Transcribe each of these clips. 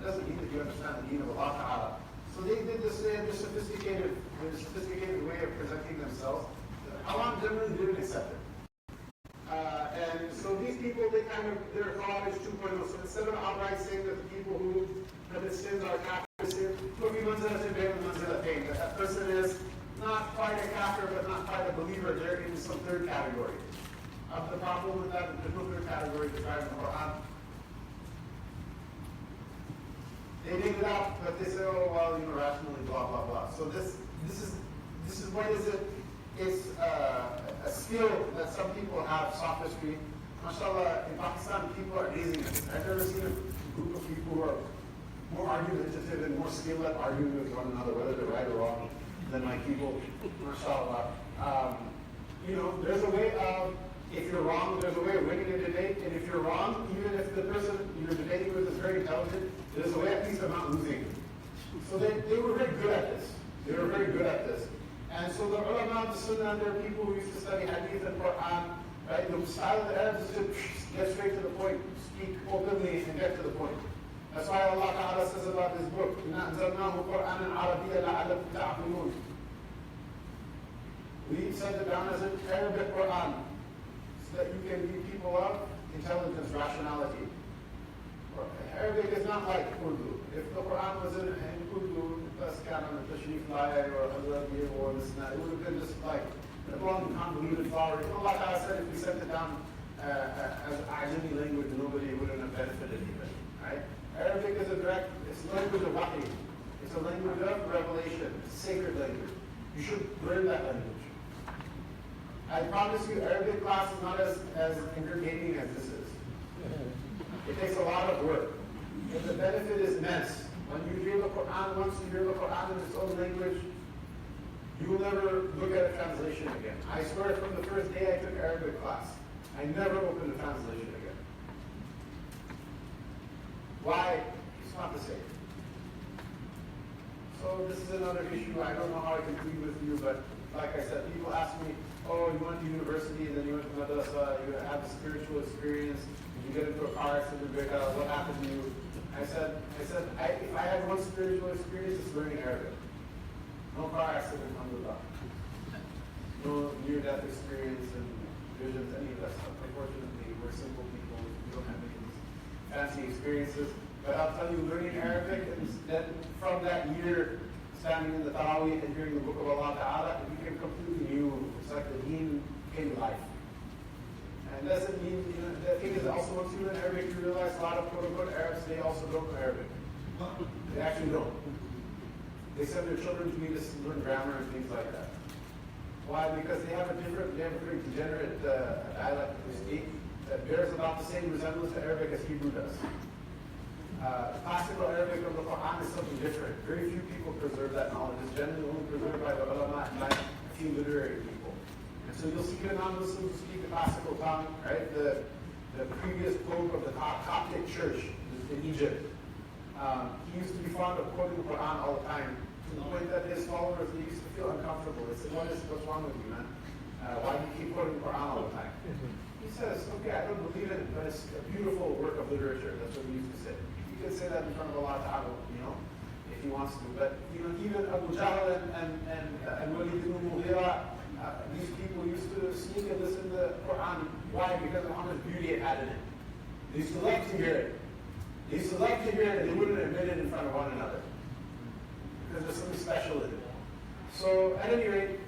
doesn't mean that you understand the deen of Allah Ta'ala. So they did this in a sophisticated way of presenting themselves. Allah generally didn't accept it. And so these people, they're Khawarij 2.0. So instead of outright saying that the people who commit sins are kafir, that person is not quite a kafir, but not quite a believer. They're in some third category. The problem with that, there's no third category described in the Quran. They dig it out, but they say, oh, well, rationally, blah, blah, blah. So this is what is it? It's a skill that some people have, sophistry. MashaAllah, in Pakistan, people are amazing at it. I've never seen a group of people who are more argumentative and more skilled at arguing with one another, whether they're right or wrong, than my people. MashaAllah. There's a way of, if you're wrong, there's a way of winning a debate, and if you're wrong, even if the person you're debating with is very intelligent, there's a way at least of not losing. So they were very good at this. They were very good at this. And so the ulama of the Sunnah, there are people who used to study Hadith and Quran, right? The style of the Arabs is to get straight to the point, speak openly and get to the point. That's why Allah Ta'ala says about this book, we sent it down as an Arabic Quran, so that you can lead people of intelligence, rationality. Arabic is not like Urdu. If the Quran was in Urdu, that's kind of a Tashrif Laya or Hazrat or this and that, it would have been just like a long, convoluted flowery. Allah Ta'ala said if we sent it down as Ajami language, nobody wouldn't have benefited even. Right? Arabic is it's a language of wahi. It's a language of revelation. It's a sacred language. You should learn that language. I promise you, Arabic class is not as entertaining as this is. It takes a lot of work. But the benefit is immense. When you hear the Quran, once you hear the Quran in its own language, you will never look at a translation again. I swear from the first day I took Arabic class, I never opened a translation again. Why? It's not the same. So this is another issue. I don't know how I can plead with you, but like I said, people ask me, oh, you went to university, and then you went to madrasa, you had a spiritual experience, you get into a car accident, what happened to you? I said, if I had one spiritual experience, it's learning Arabic. No car accident, alhamdulillah. No near-death experience and visions, any of that stuff. Unfortunately, we're simple people. We don't have any of these fancy experiences. But I'll tell you, learning Arabic, and then from that year, standing in the Tahawiyyah and hearing the book of Allah Ta'ala, it became completely new. It's like the deen came to life. And doesn't mean, the thing is also once you learn Arabic, you realize a lot of quote-unquote Arabs, they also don't know Arabic. They actually don't. They send their children to me to learn grammar and things like that. Why? Because they have a very degenerate dialect they speak that bears about the same resemblance to Arabic as Hebrew does. Classical Arabic of the Quran is something different. Very few people preserve that knowledge. It's generally only preserved by the ulama and by a few literary people. And so you'll see non-Muslims who speak the classical tongue, right? The previous pope of the Coptic church in Egypt, he used to be fond of quoting the Quran all the time, to the point that his followers, they used to feel uncomfortable. They said, what's wrong with you, man? Why do you keep quoting the Quran all the time? He says, okay, I don't believe in it, but it's a beautiful work of literature. That's what he used to say. He could say that in front of Allah Ta'ala, if he wants to. But even Abu Jahl and Walid ibn Mughira, these people used to sneak and listen to the Quran. Why? Because of how much beauty it had in it. They used to love to hear it. They used to love to hear it, and they wouldn't admit it in front of one another. Because there's something special in it. So, at any rate,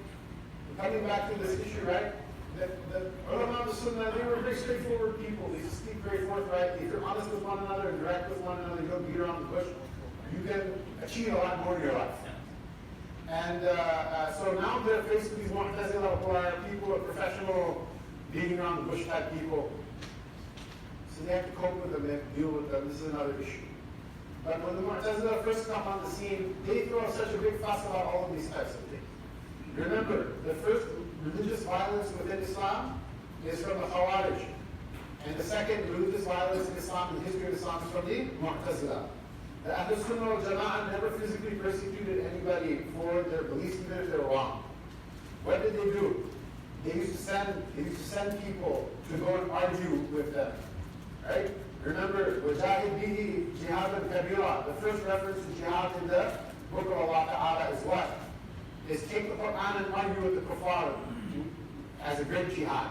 coming back to this issue, right? The ulama of the Sunnah, they were very straightforward people. They just speak very forthrightly. If you're honest with one another and direct with one another, you don't beat around the bush, you can achieve a lot more in your life. And so now they're faced with these Mu'tazila who are people, of professional, beating around the bush type people. So they have to cope with them, they have to deal with them. This is another issue. But when the Mu'tazila first come on the scene, they throw such a big fuss about all of these types of things. Remember, the first religious violence within Islam is from the Khawarij. And the second religious violence in Islam, in the history of Islam, is from the Mu'tazila. The Ahlul Sunnah wal Jama'ah never physically persecuted anybody for their beliefs, even if they were wrong. What did they do? They used to send people to go and argue with them. Right? Remember, وَجَاهِدْ بِهِ جِهَادًا kabira. The first reference to jihad in the book of Allah Ta'ala is what? Is take the Quran and argue with the kuffar as a great jihad.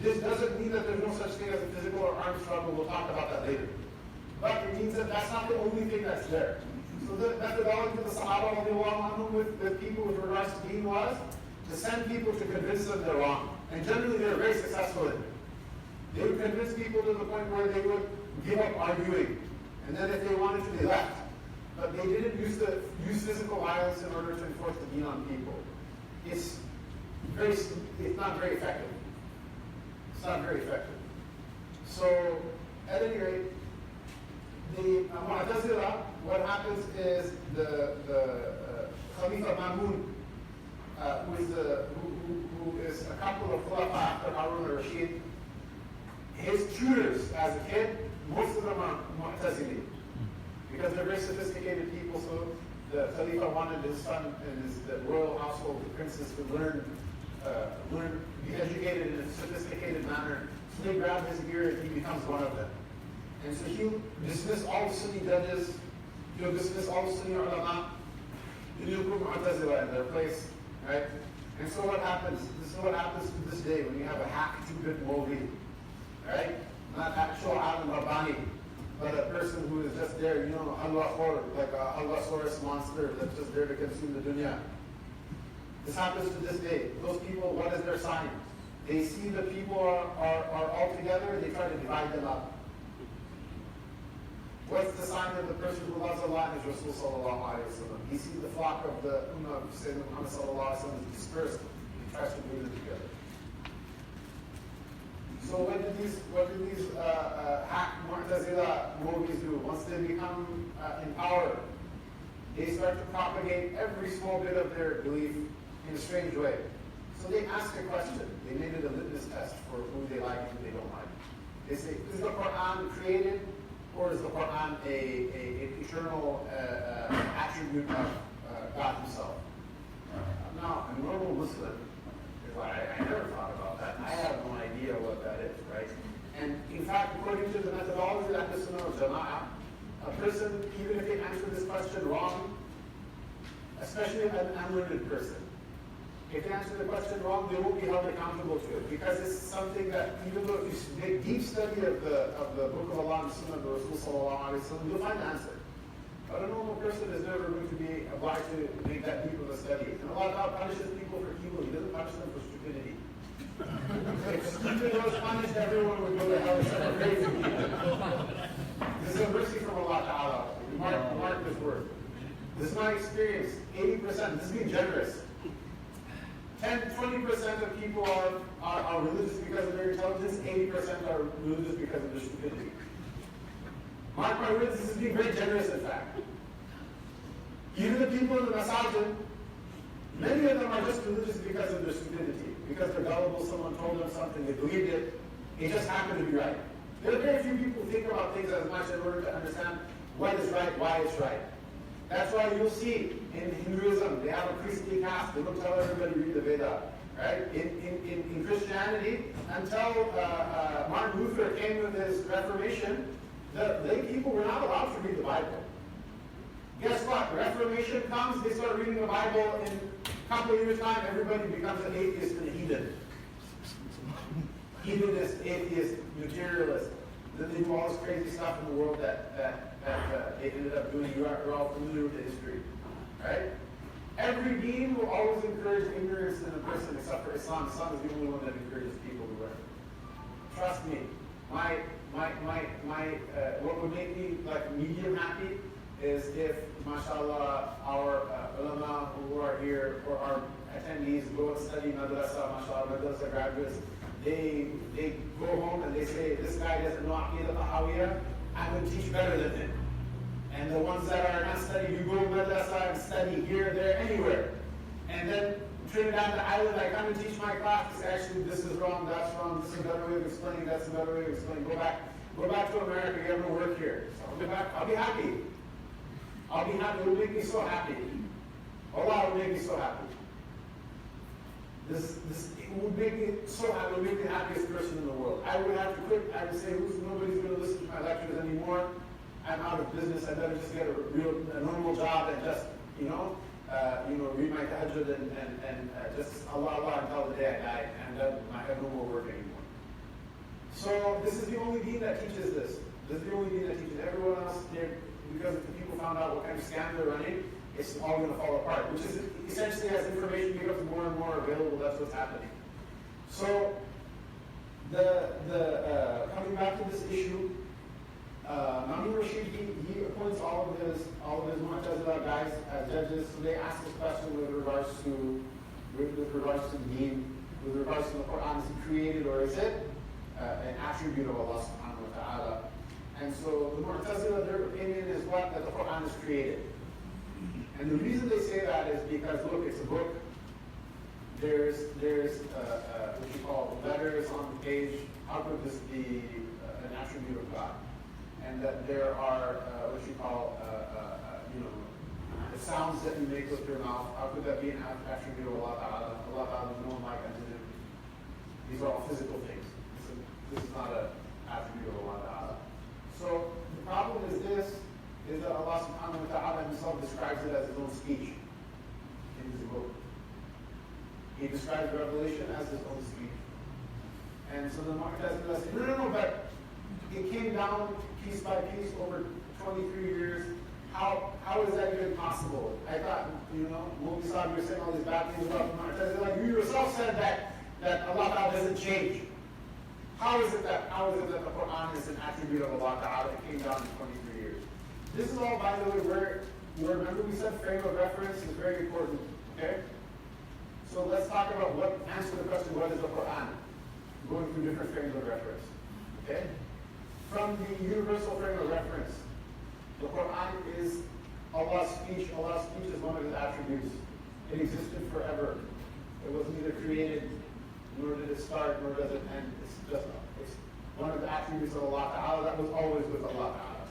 This doesn't mean that there's no such thing as a physical or armed struggle. We'll talk about that later. But it means that that's not the only thing that's there. So the methodology of the Sahaba with people with regards to deen was to send people to convince them they're wrong. And generally they were very successful in it. They would convince people to the point where they would give up arguing. And then if they wanted to, they left. But they didn't use physical violence in order to enforce the deen on people. It's not very effective. It's not very effective. So, at any rate, the Mu'tazila, what happens is the Khalifa Mamun, who is a couple of Khulafa after Harun al-Rashid, his tutors as a kid, most of them are Mu'tazili. Because they're very sophisticated people, so the Khalifa wanted his son and the royal household, the princes, to be educated in a sophisticated manner. So they grab his ear and he becomes one of them. And so he'll dismiss all the Sunni judges, he'll dismiss all the Sunni ulama, and he'll put Mu'tazila in their place, right? And so what happens? This is what happens to this day when you have a hack 2-bit movie, right? Not actual alim Rabbani, but a person who is just there, halwa khor, like a halwa-saurus monster that's just there to consume the dunya. This happens to this day. Those people, what is their sign? They see the people are all together, they try to divide them up. What's the sign of the person who loves Allah and His Rasul sallallahu alayhi wa sallam? He sees the flock of the Ummah of Sayyidina Muhammad sallallahu alayhi wa sallam is dispersed. He tries to bring them together. So what do these hack Mu'tazila movies do? Once they become in power, they start to propagate every small bit of their belief in a strange way. So they ask a question. They made it a litmus test for who they like and who they don't like. They say, is the Quran created, or is the Quran an eternal attribute of God Himself? Now, a normal Muslim is like, I never thought about that. I have no idea what that is, right? And in fact, according to the methodology of the Sunnah al-Jama'ah, a person, even if they answer this question wrong, especially an unlearned person, if they answer the question wrong, they won't be held accountable to it, because it's something that, even though if you make deep study of the Book of Allah and the Sunnah of the Rasul sallallahu alayhi wa sallam, you'll find the answer. But a normal person is never going to be obliged to make that deep of a study. And Allah punishes people for evil, He doesn't punish them for stupidity. If stupid was punished, everyone would go to hell except for crazy people. This is a mercy from Allah Ta'ala. Mark this word. This is my experience. 80%, this is being generous. 20% of people are religious because of their intelligence, 80% are religious because of their stupidity. Mark my words, this is being very generous, in fact. Even the people in the masajid, many of them are just religious because of their stupidity, because they're gullible, someone told them something, they believed it, it just happened to be right. There are very few people who think about things as much in order to understand what is right, why it's right. That's why you'll see in Hinduism, they have a priestly caste. They don't tell everybody read the Veda, right? In Christianity, until Martin Luther came with his Reformation, the lay people were not allowed to read the Bible. Guess what? Reformation comes, they start reading the Bible, in a couple of years' time, everybody becomes an atheist and a heathen. Hedonist, atheist, materialist. Then they do all this crazy stuff in the world that they ended up doing. You're all familiar with the history, right? Every deen will always encourage ignorance in a person except for Islam. Islam is the only one that encourages people to learn. Trust me, what would make me like medium happy is if, mashallah, our ulama who are here or our attendees go and study madrasa, mashallah, madrasa graduates, they go home and they say, this guy doesn't know Aqeedah Tahawiyyah, I would teach better than him. And the ones that are not studying, you go to madrasa and study here, there, anywhere. And then Trinidad the island, I come and teach my class, actually this is wrong, that's wrong, this is a better way of explaining, that's a better way of explaining. Go back to America, you have no work here. So I'll be happy. I'll be happy, it will make me so happy. Allah will make me so happy. It would make me so happy, it would make me the happiest person in the world. I would have to quit, I would say, nobody's going to listen to my lectures anymore. I'm out of business, I better just get a normal job and just, read my tahajjud and just Allah until the day I die, and then I have no more work anymore. So this is the only deen that teaches this. This is the only deen that teaches everyone else. Because if the people found out what kind of scam they're running, it's all going to fall apart. Which is essentially, as information becomes more and more available, that's what's happening. So coming back to this issue, Imam Rashid, he appoints all of his Mu'tazila guys as judges. So they ask this question with regards to the deen, with regards to the Quran. Is it created or is it an attribute of Allah subhanahu wa ta'ala? And so the Mu'tazila, their opinion is what? That the Quran is created. And the reason they say that is because, look, it's a book. There's what you call letters on the page. How could this be an attribute of God? And that there are what you call, the sounds that you make with your mouth. How could that be an attribute of Allah Ta'ala? Allah Ta'ala is no one like unto him. These are all physical things. This is not an attribute of Allah Ta'ala. So the problem is this, is that Allah Subhanahu wa Ta'ala himself describes it as his own speech in his book. He describes Revelation as his own speech. And so the Mu'tazila say, no, but it came down piece by piece over 23 years. How is that even possible? I thought, when we saw you were saying all these bad things about the Mu'tazila, you yourself said that Allah Ta'ala doesn't change. How is it that the Quran is an attribute of Allah Ta'ala? It came down in 23 years. This is all, by the way, where remember we said frame of reference is very important. Okay? So let's talk about answer the question, what is the Quran? Going through different frames of reference. Okay? From the universal frame of reference, the Quran is Allah's speech. Allah's speech is one of his attributes. It existed forever. It was neither created, nor did it start, nor does it end. It's one of the attributes of Allah Ta'ala that was always with Allah Ta'ala.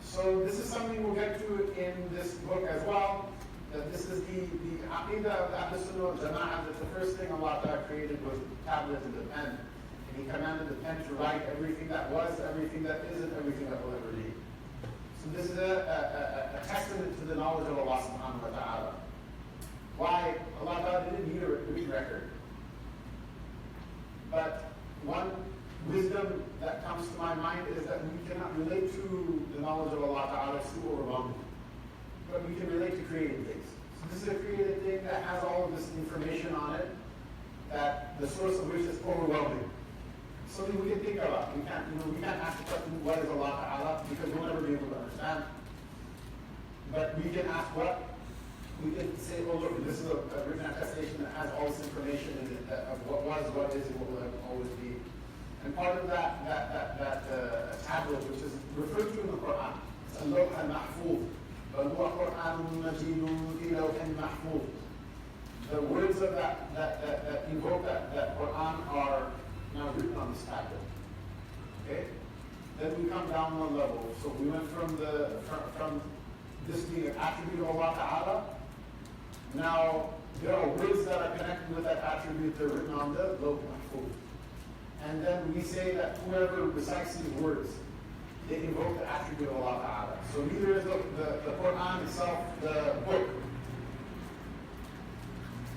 So this is something we'll get to in this book as well. That this is the Aqeedah of the ASWJI, that the first thing Allah Ta'ala created was the tablet and the pen. And He commanded the pen to write everything that was, everything that is, and everything that will ever be. So this is a testament to the knowledge of Allah Subhanahu wa Ta'ala. Why? Allah Ta'ala didn't need a written record. But one wisdom that comes to my mind is that we cannot relate to the knowledge of Allah Ta'ala. It's too overwhelming. But we can relate to created things. So this is a created thing that has all of this information on it, that the source of which is overwhelming. Something we can think about. We can't ask the question, what is Allah Ta'ala? Because we'll never be able to understand. But we can ask what? We can say, oh look, this is a written attestation that has all this information in it of what was, what is, and what will always be. And part of that tablet, which is referred to in the Quran, it's a lawh al-mahfuz. The words of that invoke that Quran are now written on this tablet. Okay? Then we come down one level. So we went from this being an attribute of Allah Ta'ala. Now there are words that are connected with that attribute. They're written on the lawh mahfuz. And then we say that whoever recites these words, they invoke the attribute of Allah Ta'ala. So neither is the Quran itself the book.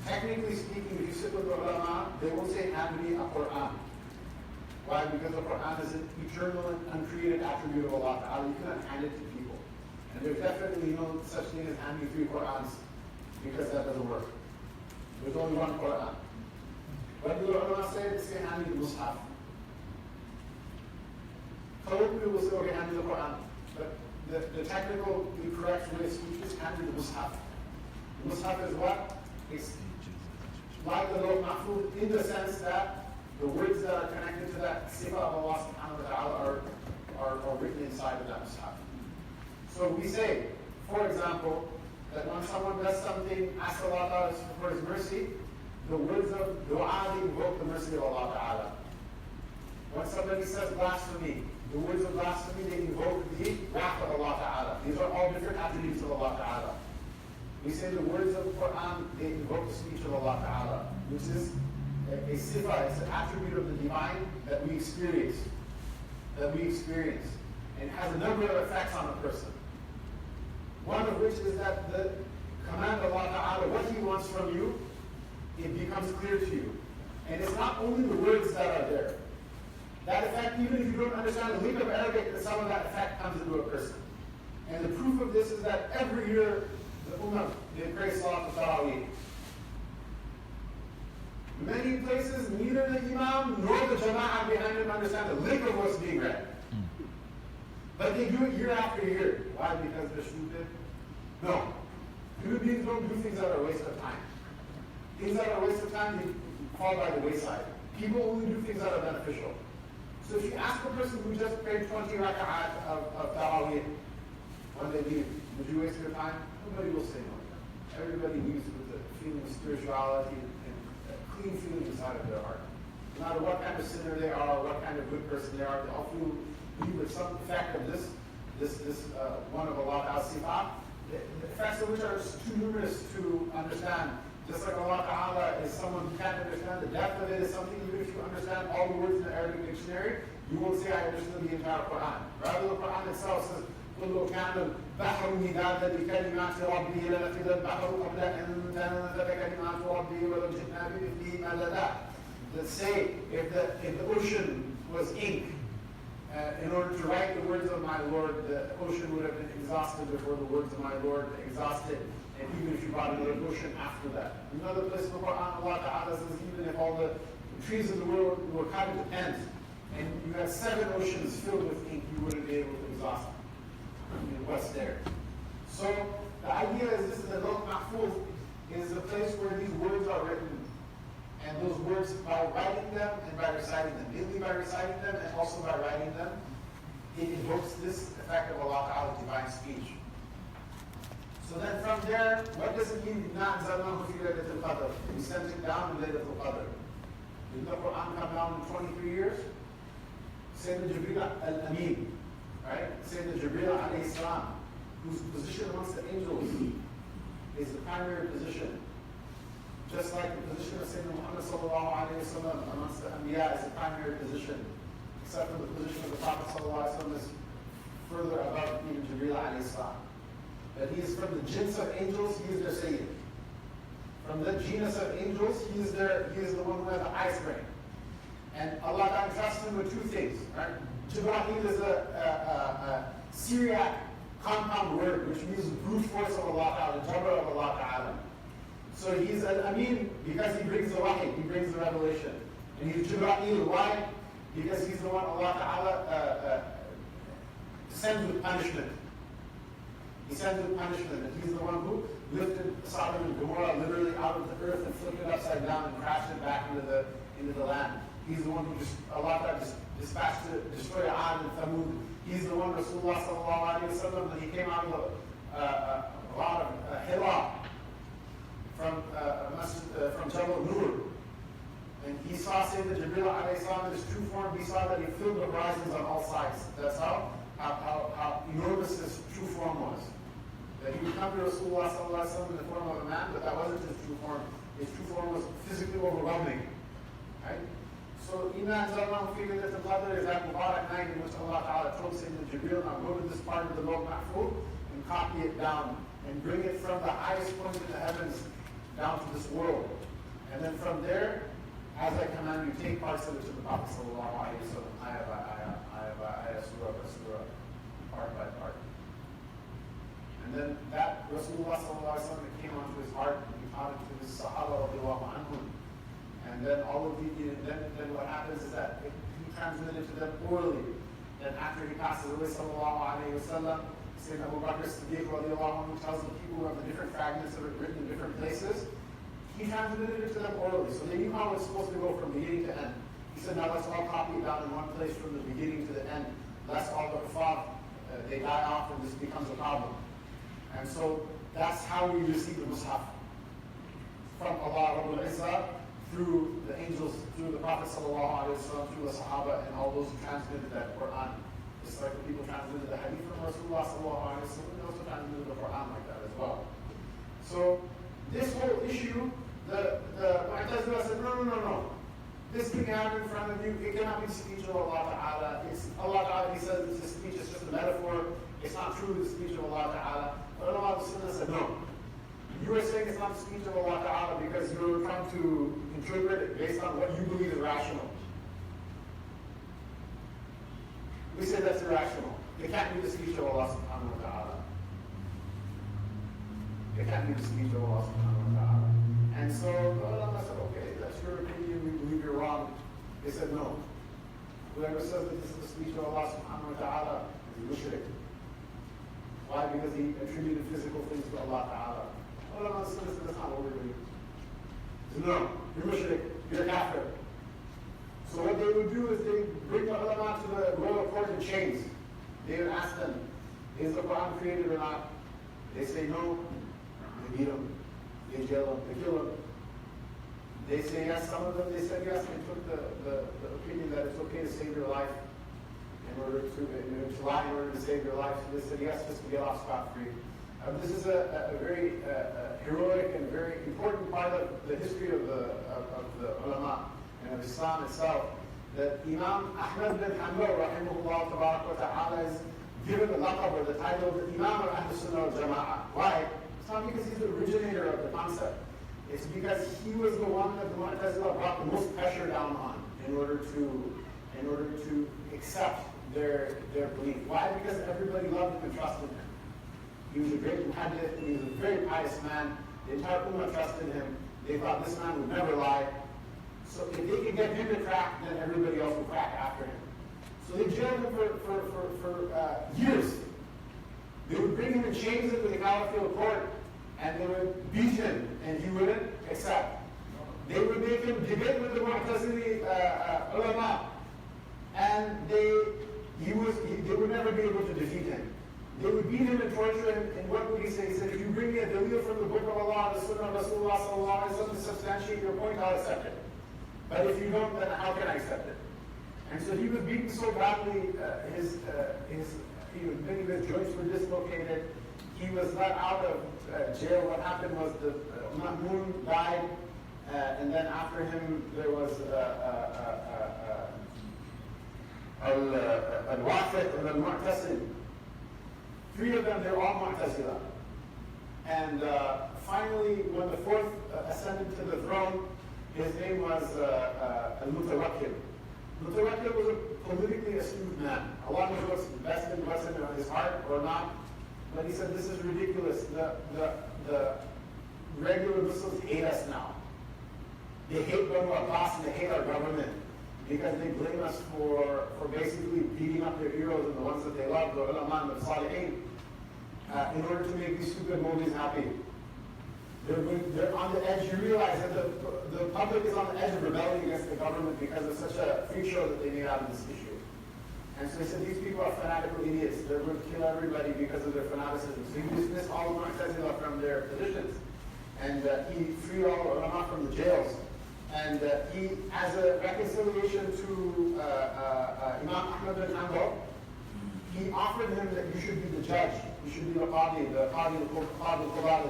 Technically speaking, if you sit with the ulama, they will say, hand me a Quran. Why? Because the Quran is an eternal and uncreated attribute of Allah Ta'ala. You cannot hand it to people. And there's definitely no such thing as hand me 3 Qurans, because that doesn't work. There's only one Quran. What do the ulama say? They say, hand me the Mus'haf. Colloquially, we'll say, okay, hand me the Quran. But the technical, the correct way of speech is hand me the Mus'haf. The Mus'haf is what? It's like the lawh mahfuz in the sense that the words that are connected to that sifa of Allah subhanahu wa ta'ala are written inside of that Mus'haf. So we say, for example, that when someone does something, asks Allah Ta'ala for His mercy, the words of dua, they invoke the mercy of Allah Ta'ala. When somebody says blasphemy, the words of blasphemy, they invoke the wrath of Allah Ta'ala. These are all different attributes of Allah Ta'ala. We say the words of the Quran, they invoke the speech of Allah Ta'ala, which is a sifa, it's an attribute of the divine that we experience. and it has a number of effects on a person. One of which is that the command of Allah Ta'ala, what He wants from you, it becomes clear to you. And it's not only the words that are there. That effect, even if you don't understand the link of Arabic, some of that effect comes into a person. And the proof of this is that every year, the Ummah, they pray Salat al-Tarawih. Many places, neither the Imam nor the Jama'ah behind him understand the link of what's being read. But they do it year after year. Why? Because they're stupid? No. Human beings don't do things that are a waste of time. Things that are a waste of time, they fall by the wayside. People only do things that are beneficial. So if you ask a person who just prayed 20 raka'at of Tarawih when they leave, would you waste your time? Nobody will say no. Everybody leaves with a feeling of spirituality and a clean feeling inside of their heart. No matter what kind of sinner they are, or what kind of good person they are, they all leave with some effect of this one of Allah Ta'ala sifat, the effects of which are too numerous to understand. Just like Allah Ta'ala is someone who can't understand the depth of it, is something even if you understand all the words in the Arabic dictionary, you won't say I understood the entire Quran. Rather, the Quran itself says, قُلْ لَوْ كَانَ الْبَحْرُ مِدَادًا لِكَلِمَاتِ رَبِّي لَنَفِدَ الْبَحْرُ قَبْلَ أَن تَنفَدَ كَلِمَاتُ رَبِّي وَلَوْ جِئْنَا بِمِثْلِهِ مَدَدًا. Let's say if the ocean was ink, in order to write the words of my Lord, the ocean would have been exhausted before the words of my Lord exhausted. And even if you brought another ocean after that. Another place in the Quran, Allah Ta'ala says, even if all the trees in the world were cut into pens, and you had 7 oceans filled with ink, you wouldn't be able to exhaust what's there. So the idea is this: is the Lawh Mahfuz is the place where these words are written. And those words, by writing them and by reciting them, mainly by reciting them and also by writing them, it invokes this effect of Allah Ta'ala's divine speech. So then from there, what does it mean? We sent it down in Laylatul Qadr. Did the Quran come down in 23 years? Sayyidina Jibreel al-Amin, right? Sayyidina Jibreel alayhi salam, whose position amongst the angels is the primary position. Just like the position of Sayyidina Muhammad sallallahu alayhi wa sallam amongst the Anbiya is the primary position, except for the position of the Prophet sallallahu alayhi wa sallam is further above even Jibreel alayhi salam. That he is from the jinns of angels, he is their Sayyid. From the genus of angels, he is the one who has the highest rank. And Allah entrusts him with 2 things, right? Jibreel is a Syriac compound word, which means brute force of Allah Ta'ala, Jabra of Allah Ta'ala. So he's an Amin because he brings the wahi, he brings the revelation. And he's Jibreel, why? Because he's the one Allah Ta'ala sends with punishment. He sends with punishment, and he's the one who lifted Sodom and Gomorrah literally out of the earth and flipped it upside down and crashed it back into the land. He's the one who Allah Ta'ala dispatched to destroy Ad and Thamud. He's the one, Rasulullah sallallahu alayhi wa sallam, when he came out of a lot of Hira from Jabal Nur. And he saw Sayyidina Jibreel alayhi salam in his true form. He saw that he filled the horizons on all sides. That's how enormous his true form was. That he would come to Rasulullah sallallahu alayhi wa sallam in the form of a man, but that wasn't his true form. His true form was physically overwhelming. Right? So, Inna anzalnahu fi laylatil qadr is that Mubarak night in which Allah Ta'ala told Sayyidina Jibreel, now go to this part of the Lawh Mahfuz and copy it down and bring it from the highest point in the heavens down to this world. And then from there, as I command you, take parts of it to the Prophet sallallahu alayhi wa sallam, ayah by ayah, surah by surah, part by part. And then that Rasulullah sallallahu alayhi wa sallam came onto his heart and he taught it to his Sahaba radiallahu anhum. And then all of then what happens is that he transmitted to them orally. Then after he passes away sallallahu alayhi wa sallam, Sayyidina Abu Bakr Siddiq radiallahu anhu tells the people who have the different fragments of it written in different places, he transmitted it to them orally. So they knew how it's supposed to go from beginning to end. He said, now let's all copy it down in one place from the beginning to the end. Lest all the Hufaz, they die off and this becomes a problem. And so that's how we receive the Mus'haf. From Allah Rabbul Izzah, through the angels, through the Prophet sallallahu alaihi wasallam, through the Sahaba, and all those who transmitted that Quran. Just like the people transmitted the Hadith from Rasulullah sallallahu alaihi wasallam, they also transmitted the Quran like that as well. So this whole issue, the Mu'tazila said, no. This thing you have in front of you, it cannot be the speech of Allah Ta'ala. It's Allah Ta'ala, He says this speech is just a metaphor. It's not truly the speech of Allah Ta'ala. But ulama of Sunnah said, no. You are saying it's not the speech of Allah Ta'ala because you're trying to interpret it based on what you believe is rational. We say that's irrational. It can't be the speech of Allah Subhanahu wa Ta'ala. It can't be the speech of Allah Subhanahu wa Ta'ala. And so the ulama said, okay, that's your opinion, we believe you're wrong. They said, no. Whoever says that this is the speech of Allah Subhanahu wa Ta'ala is a mushrik. Why? Because he attributed physical things to Allah Ta'ala. Ulama said, that's not what we're doing. He said, no, you're mushrik, you're a kafir. So what they would do is they bring the ulama to the royal court in chains. They would ask them, is the Quran created or not? They say no. They beat them. They jail them. They kill them. They say yes. Some of them, they said yes. They took the opinion that it's okay to save your life in order to lie in order to save your life. So they said yes, just to get off scot-free. This is a very heroic and very important part of the history of the ulama and of Islam itself. That Imam Ahmad bin Hanbal, rahimahullah ta'ala, is given the laqab or the title of the Imam of Ahl Sunnah wal Jama'ah. Why? It's not because he's the originator of the concept. It's because he was the one that the Mu'tazila brought the most pressure down on in order to accept their belief. Why? Because everybody loved him and trusted him. He was a great muhaddith, he was a very pious man. The entire ummah trusted him. They thought this man would never lie. So if they could get him to crack, then everybody else would crack after him. So they jailed him for years. They would bring him in chains into the Caliphate court, and they would beat him, and he wouldn't accept. They would make him debate with the Mu'tazili ulama, and they would never be able to defeat him. They would beat him and torture him, and what would he say? He said, if you bring me a dalil from the book of Allah, the Sunnah of Rasulullah sallallahu alaihi wasallam to substantiate your point, I'll accept it. But if you don't, then how can I accept it? And so he was beaten so badly, many of his joints were dislocated. He was let out of jail. What happened was the Ma'mun died, and then after him there was Al-Wafiq and Al-Mu'tasim. Three of them, they're all Mu'tazila. And finally, when the fourth ascended to the throne, his name was Al-Mutawakkil. Mutawakkil was a politically astute man. Allah knows what's best and what's in his heart or not. But he said, this is ridiculous. The regular Muslims hate us now. They hate Banu Abbas and they hate our government because they blame us for basically beating up their heroes and the ones that they love, the ulama and the salihin, in order to make these stupid movies happy. They're on the edge. You realize that the public is on the edge of rebelling against the government because of such a freak show that they made out of this issue. And so he said, these people are fanatical idiots. They're going to kill everybody because of their fanaticism. So he dismissed all of Mu'tazila from their positions. And he freed all the ulama from the jails. And he, as a reconciliation to Imam Ahmad bin Hanbal, he offered him that you should be the judge. You should be the qadi, the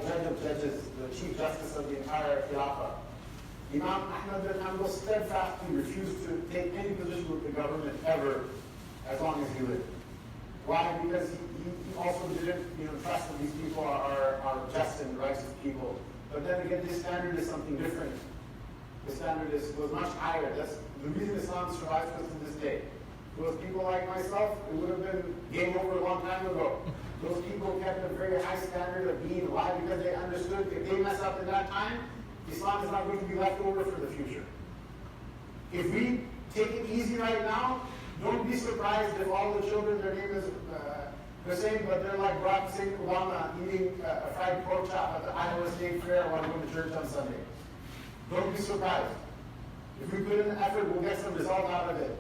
judge of judges, the chief justice of the entire Khilafah. Imam Ahmad bin Hanbal steadfastly refused to take any position with the government ever, as long as he lived. Why? Because he also didn't trust that these people are just and righteous people. But then again, this standard is something different. The standard was much higher. That's the reason Islam survives us to this day. Those people like myself, it would have been game over a long time ago. Those people kept a very high standard of being alive because they understood if they mess up in that time, Islam is not going to be left over for the future. If we take it easy right now, don't be surprised if all the children, their name is Hussein, but they're like Barack Hussein Obama eating a fried pork chop at the Iowa State Fair while going to church on Sunday. Don't be surprised. If we put in the effort, we'll get some result out of it.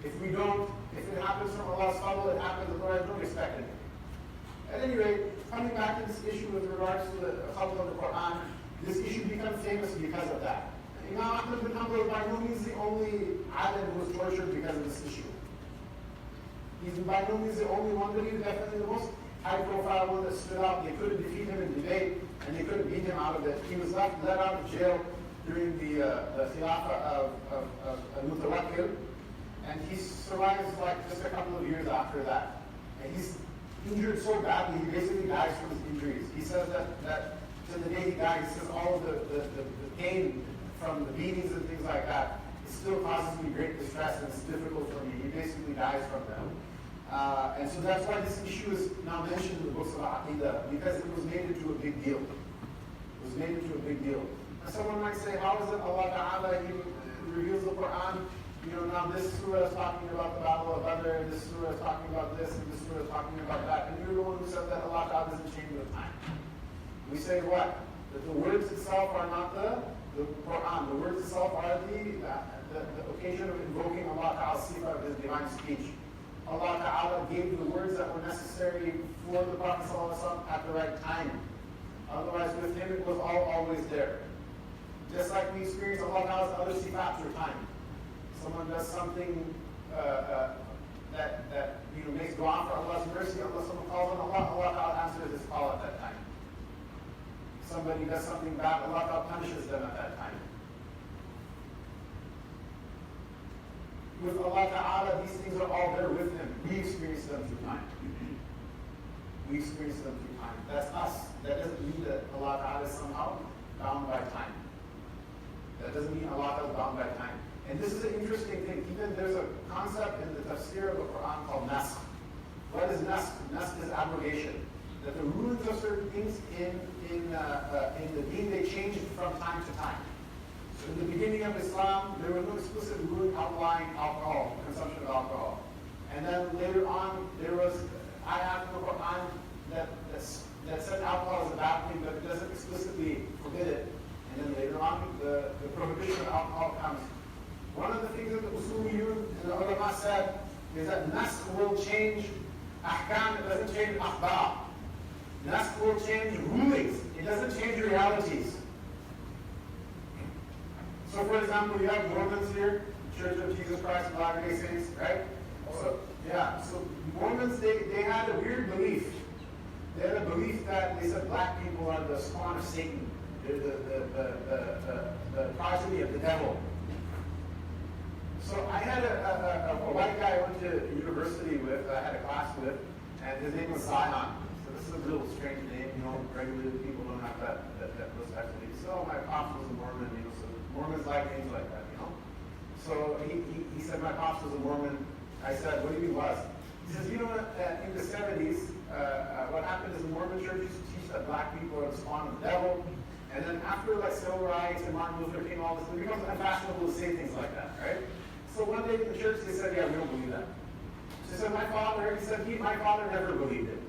If we don't, if it happens from Allah's fadl, it happens, otherwise don't expect it. At any rate, coming back to this issue with regards to the khalq of the Quran, this issue becomes famous because of that. Imam Ahmad bin Hanbal by no means the only alim who was tortured because of this issue. He's by no means the only one, but he's definitely the most high-profile one that stood out. They couldn't defeat him in debate, and they couldn't beat him out of it. He was let out of jail during the Khilafah of Al-Mutawakkil, and he survives like just a couple of years after that. And he's injured so badly, he basically dies from his injuries. He says that to the day he dies, he says all of the pain from the beatings and things like that, it still causes me great distress and it's difficult for me. He basically dies from them. And so that's why this issue is now mentioned in the books of Aqeedah, because it was made into a big deal. It was made into a big deal. And someone might say, how is it Allah Ta'ala, He reveals the Quran, now this surah is talking about the Battle of Badr, and this surah is talking about this, and this surah is talking about that, and you're the one who said that Allah Ta'ala doesn't change with time. We say what? That the words itself are not the Quran. The words itself are the occasion of invoking Allah Ta'ala's sifa of His divine speech. Allah Ta'ala gave the words that were necessary for the Prophet ﷺ at the right time. Otherwise, with him, it was always there. Just like we experience Allah Ta'ala's other sifat through time. Someone does something that makes dua for Allah's mercy, someone calls on Allah, Allah Ta'ala answers His call at that time. Somebody does something bad, Allah Ta'ala punishes them at that time. With Allah Ta'ala, these things are all there with Him. We experience them through time. We experience them through time. That's us. That doesn't mean that Allah Ta'ala is somehow bound by time. That doesn't mean Allah Ta'ala is bound by time. And this is an interesting thing. Even there's a concept in the tafsir of the Quran called nasq. What is nasq? Nasq is abrogation. That the rulings of certain things in the deen, they change from time to time. So in the beginning of Islam, there was no explicit ruling outlawing alcohol, consumption of alcohol. And then later on, there was ayat in the Quran that said alcohol is a bad thing, but it doesn't explicitly forbid it. And then later on, the prohibition of alcohol comes. One of the things that the Usuliyun and the ulama said is that nasq will change ahkam, it doesn't change akhbar. Nasq will change rulings, it doesn't change realities. So for example, you have Mormons here, Church of Jesus Christ of Latter-day Saints, right? So Mormons, they had a weird belief. They had a belief that they said black people are the spawn of Satan. They're the progeny of the devil. So I had a white guy I went to university with, I had a class with, and his name was Zion. So this is a real strange name, regular people don't have those types of names. So my pops was a Mormon, so Mormons like names like that, So he said my pops was a Mormon. I said, what do you mean was? He says, in the 70s, what happened is the Mormon church used to teach that black people are the spawn of the devil. And then after civil rights and Martin Luther King, all this, it becomes unfashionable to say things like that, right? So one day in the church, they said, yeah, we don't believe that. So he said, my father never believed it.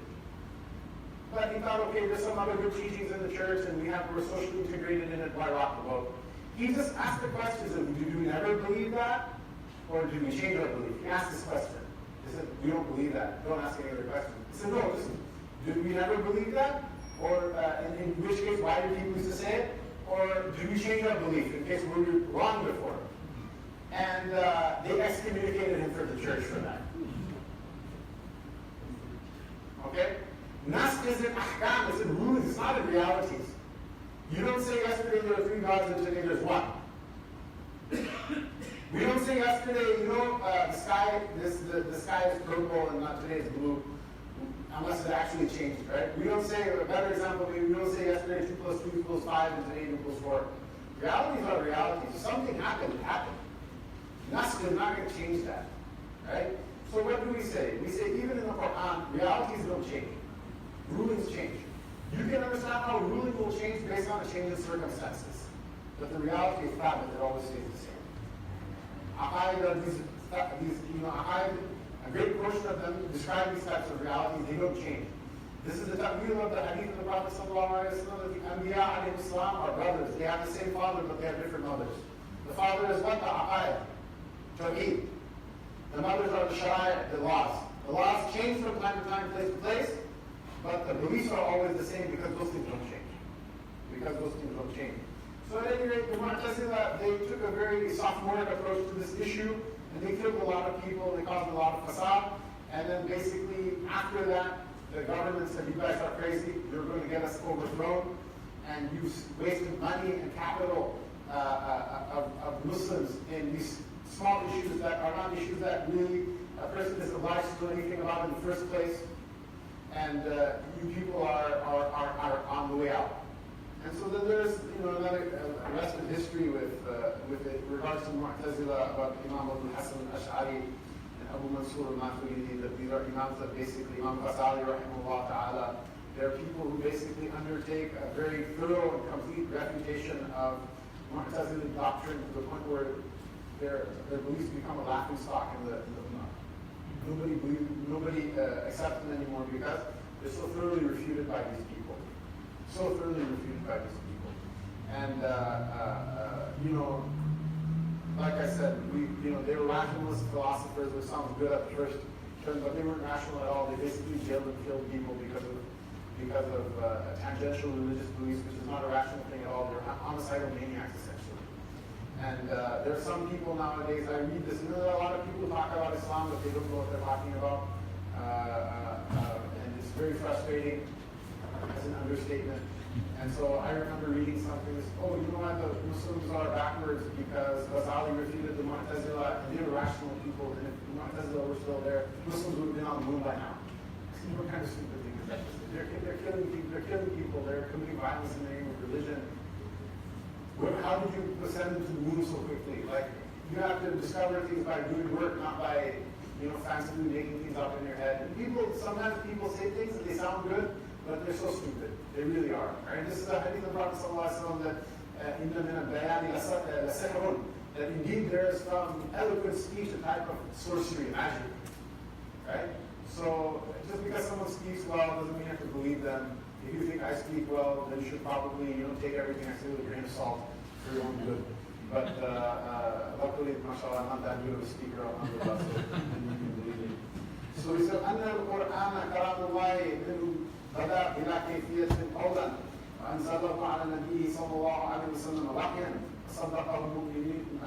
But he thought, okay, there's some other good teachings in the church, and we're socially integrated in it, why rock the boat? He just asked the questions of, do we never believe that? Or do we change our belief? He asked this question. He said, we don't believe that. Don't ask any other question. He said, no, listen, do we never believe that? Or in which case, why do people used to say it? Or do we change our belief in case we were wrong before? And they excommunicated him from the church for that. Okay? Nasq is in ahkam, it's in rulings, it's not in realities. You don't say yesterday there were 3 gods and today there's 1. We don't say yesterday, the sky is purple and not today is blue, unless it actually changed, right? We don't say, a better example, we don't say yesterday 2 plus 2 equals 5 and today 2 equals 4. Realities are realities. If something happened, it happened. Nasq is not going to change that, right? So what do we say? We say even in the Quran, realities don't change. Rulings change. You can understand how a ruling will change based on a change in circumstances. But the reality is that it always stays the same. Aqeedah, a great portion of them describe these types of realities, they don't change. This is the ta'wil of the hadith of the Prophet ﷺ, that the Anbiya alayhi salam are brothers. They have the same father, but they have different mothers. The father is what? The Aqeedah. Tawheed. The mothers are the Sharia, the laws. The laws change from time to time, place to place, but the beliefs are always the same because those things don't change. So at any rate, the Mu'tazila, they took a very sophomoric approach to this issue, and they killed a lot of people, they caused a lot of fasad, and then basically after that, the government said, you guys are crazy, you're going to get us overthrown, and you wasted money and capital of Muslims in these small issues that are not issues that really a person is obliged to do anything about in the first place, and you people are on the way out. And so then there's another rest of history with regards to Mu'tazila about Imam Abu Hasan al-Ash'ari and Abu Mansur al-Maturidi, that these are Imams that basically, Imam Ghazali rahimahullah ta'ala, they're people who basically undertake a very thorough and complete refutation of Mu'tazili doctrine to the point where their beliefs become a laughing stock in the Ummah. Nobody accepts them anymore because they're so thoroughly refuted by these people. So thoroughly refuted by these people. And, like I said, they were rationalist philosophers, which sounds good at the first turn, but they weren't rational at all. They basically jailed and killed people because of tangential religious beliefs, which is not a rational thing at all. They're homicidal maniacs, essentially. And there are some people nowadays, I read this, a lot of people talk about Islam, but they don't know what they're talking about. And it's very frustrating as an understatement. And so I remember reading something, you know what, the Muslims are backwards because Ghazali refuted the Mu'tazila, and they were rational people, and if the Mu'tazila were still there, Muslims would have been on the moon by now. What kind of stupid thing is that? They're killing people, they're committing violence in the name of religion. How did you send them to the moon so quickly? Like, you have to discover things by doing work, not by, fancifully making things up in your head. And sometimes people say things and they sound good, but they're so stupid. They really are. Right? This is a hadith of the Prophet ﷺ that that indeed there is from eloquent speech a type of sorcery, magic. Right? So just because someone speaks well doesn't mean you have to believe them. If you think I speak well, then you should probably take everything I say with a grain of salt for your own good. But luckily, mashallah, I'm not that good of a speaker, alhamdulillah, so you can believe me. So he said, أن القرآن كلام الله من بدأ إلى كيفية قولا وأنزله على النبي صلى الله عليه وسلم وحيا صدقه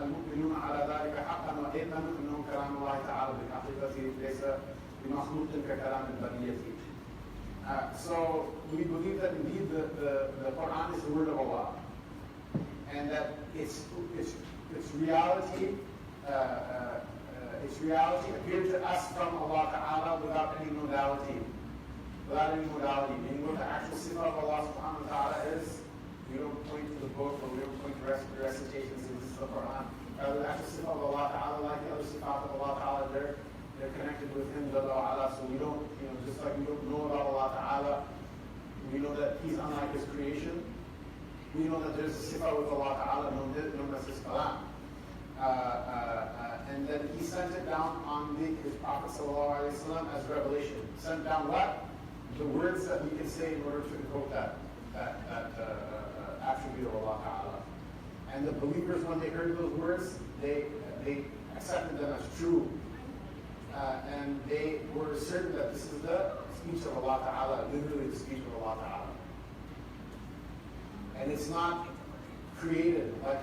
المؤمنون على ذلك حقا وإيمانوا أنه كلام الله تعالى بالحقيقة ليس بمخلوق ككلام البرية. So we believe that indeed the Quran is the word of Allah, and that its reality appeared to us from Allah Ta'ala without any modality. Meaning what the actual sifa of Allah Subhanahu wa Ta'ala is, we don't point to the book or we don't point to the recitations in the Quran. Rather, the actual sifa of Allah Ta'ala, like the other sifat of Allah Ta'ala, they're connected with Him, so we don't, just like we don't know about Allah Ta'ala, we know that He's unlike His creation. We know that there's a sifa with Allah Ta'ala known as His kalam. And then He sent it down on His Prophet ﷺ as revelation. Sent down what? The words that we can say in order to invoke that attribute of Allah Ta'ala. And the believers, when they heard those words, they accepted them as true. And they were certain that this is the speech of Allah Ta'ala, literally the speech of Allah Ta'ala. And it's not created like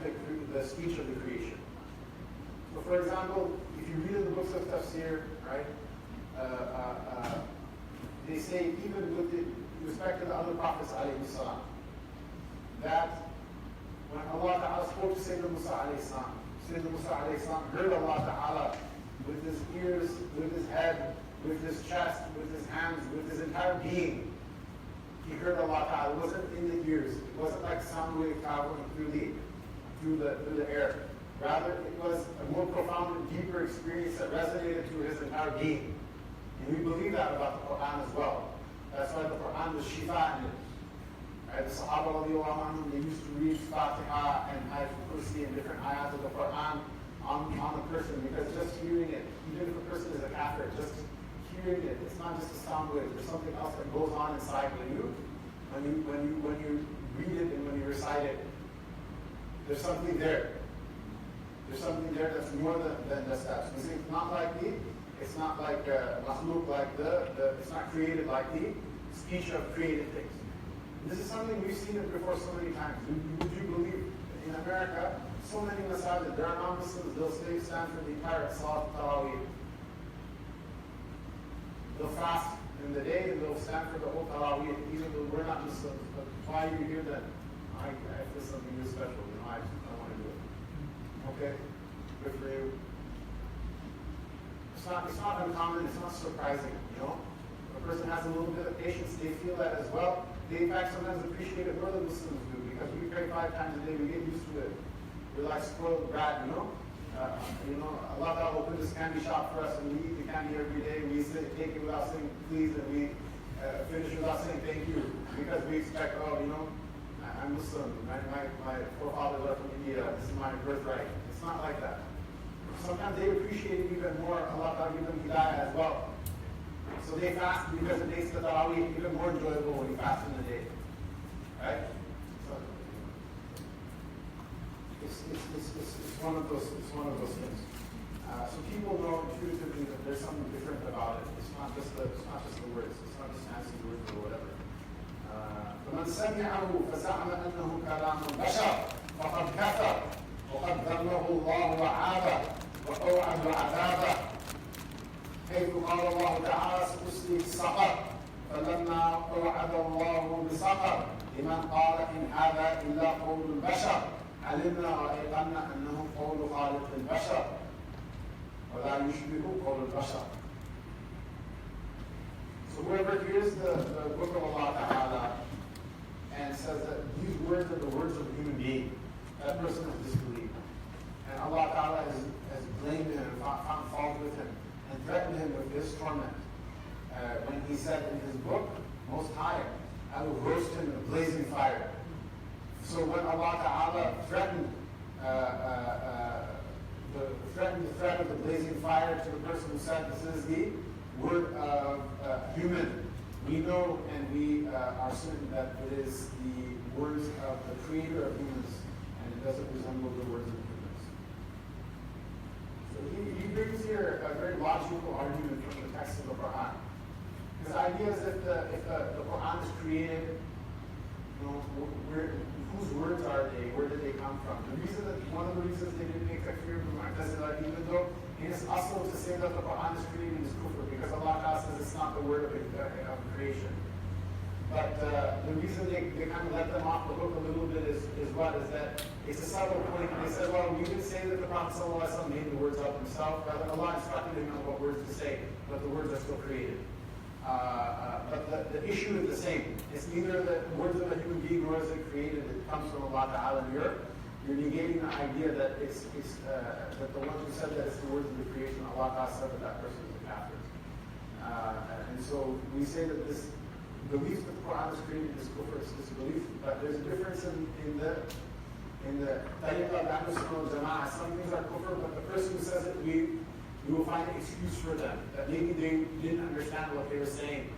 the speech of the creation. So for example, if you read in the books of tafsir, right, they say, even with respect to the other prophets, alayhi salam, that when Allah Ta'ala spoke to Sayyidina Musa alayhi salam, Sayyidina Musa alayhi salam heard Allah Ta'ala with his ears, with his head, with his chest, with his hands, with his entire being. He heard Allah Ta'ala. It wasn't in the ears. It wasn't like sound wave traveling through the air. Rather, it was a more profound and deeper experience that resonated through his entire being. And we believe that about the Quran as well. That's why the Quran was shifa in it. Right? The Sahaba radiallahu anhum, they used to read Fatiha and Ayatul Kursi and different ayat of the Quran on a person, because just hearing it, even if a person is a kafir, just hearing it, it's not just a sound wave. There's something else that goes on inside when you read it and when you recite it. There's something there. There's something there that's more than just that. So it's not like it's not like makhluk, like it's not created like the speech of created things. This is something we've seen it before so many times. Would you believe in America, so many masajid, there are non-Muslims, they'll stand for the entire Salat Tahawiyyah. They'll fast in the day and they'll stand for the whole Tahawiyyah, even though we're not Muslims. But why are you here then? I feel something really special. I want to do it. Okay, good for you. It's not uncommon. It's not surprising. A person has a little bit of patience. They feel that as well. They in fact sometimes appreciate it more than Muslims do because we pray 5 times a day. We get used to it. We're like spoiled brat. Allah Ta'ala opened this candy shop for us, and we eat the candy every day. We take it without saying please, and we finish without saying thank you because we expect, I'm Muslim. My forefathers are from India. This is my birthright. It's not like that. Sometimes they appreciate it even more. Allah Ta'ala give them hidayah as well. So they fast because it makes the Tarawih even more enjoyable when you fast in the day. Right? So it's one of those things. So people know intuitively that there's something different about it. It's not just the words. It's not just fancy words or whatever. فمن سمعه فزعم أنه كلام البشر فقد كفر وقد ذمه الله وعابه وأوعد عذابه حيث قال الله تعالى سأصلي السقر فلما أوعد الله بسقر لمن قال إن هذا إلا قول البشر علمنا وأيقنا أنه قول خالق البشر ولا يشبه قول البشر. So whoever hears the book of Allah Ta'ala and says that these words are the words of a human being, that person has disbelieved. And Allah Ta'ala has blamed him and found fault with him and threatened him with this torment. When he said in his book, Most High, I will roast him in a blazing fire. So when Allah Ta'ala threatened the threat of the blazing fire to the person who said this is the word of human, we know and we are certain that it is the words of the creator of humans and it doesn't resemble the words of humans. So he brings here a very logical argument from the text of the Quran. His idea is that if the Quran is created, whose words are they? Where did they come from? One of the reasons they didn't make takfir of Mu'tazila, even though it is also to say that the Quran is created is kufr, because Allah Ta'ala says it's not the word of creation. But the reason they kind of let them off the hook a little bit is that it's a subtle point. And they said, well, we can say that the Prophet ﷺ made the words up himself, rather Allah instructed him on what words to say, but the words are still created. But the issue is the same. It's neither the words of a human being nor is it created. It comes from Allah Ta'ala, and you're negating the idea that that the one who said that it's the words of the creation, Allah Ta'ala said that person is a kafir. And so we say that this belief that the Quran is created is kufr, this belief, but there's a difference in the tariqah of Ahlus Sunnah wal Jama'ah. Some things are kufr, but the person who says it, we will find an excuse for them, that maybe they didn't understand what they were saying.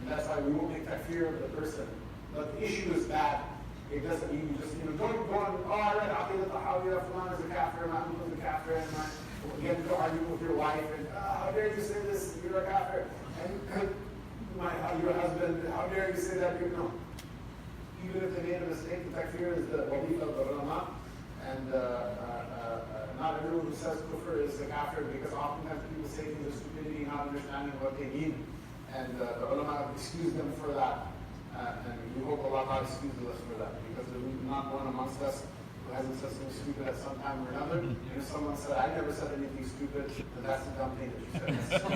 And that's why we won't make takfir of the person. But the issue is that it doesn't mean you just, don't go on, I read Aqeedah Tahawiyyah, Fulan is a kafir, my uncle is a kafir, and you have to go argue with your wife, and how dare you say this, you're a kafir, and your husband, how dare you say that, even if they made a mistake, the takfir is the walifa of the ulama, and not everyone who says kufr is a kafir, because oftentimes people say things of stupidity, not understanding what they mean, and the ulama excuse them for that. And we hope Allah excuses us for that, because there is not one amongst us who hasn't said something stupid at some time or another. And if someone said, I never said anything stupid, then that's the dumb thing that you said.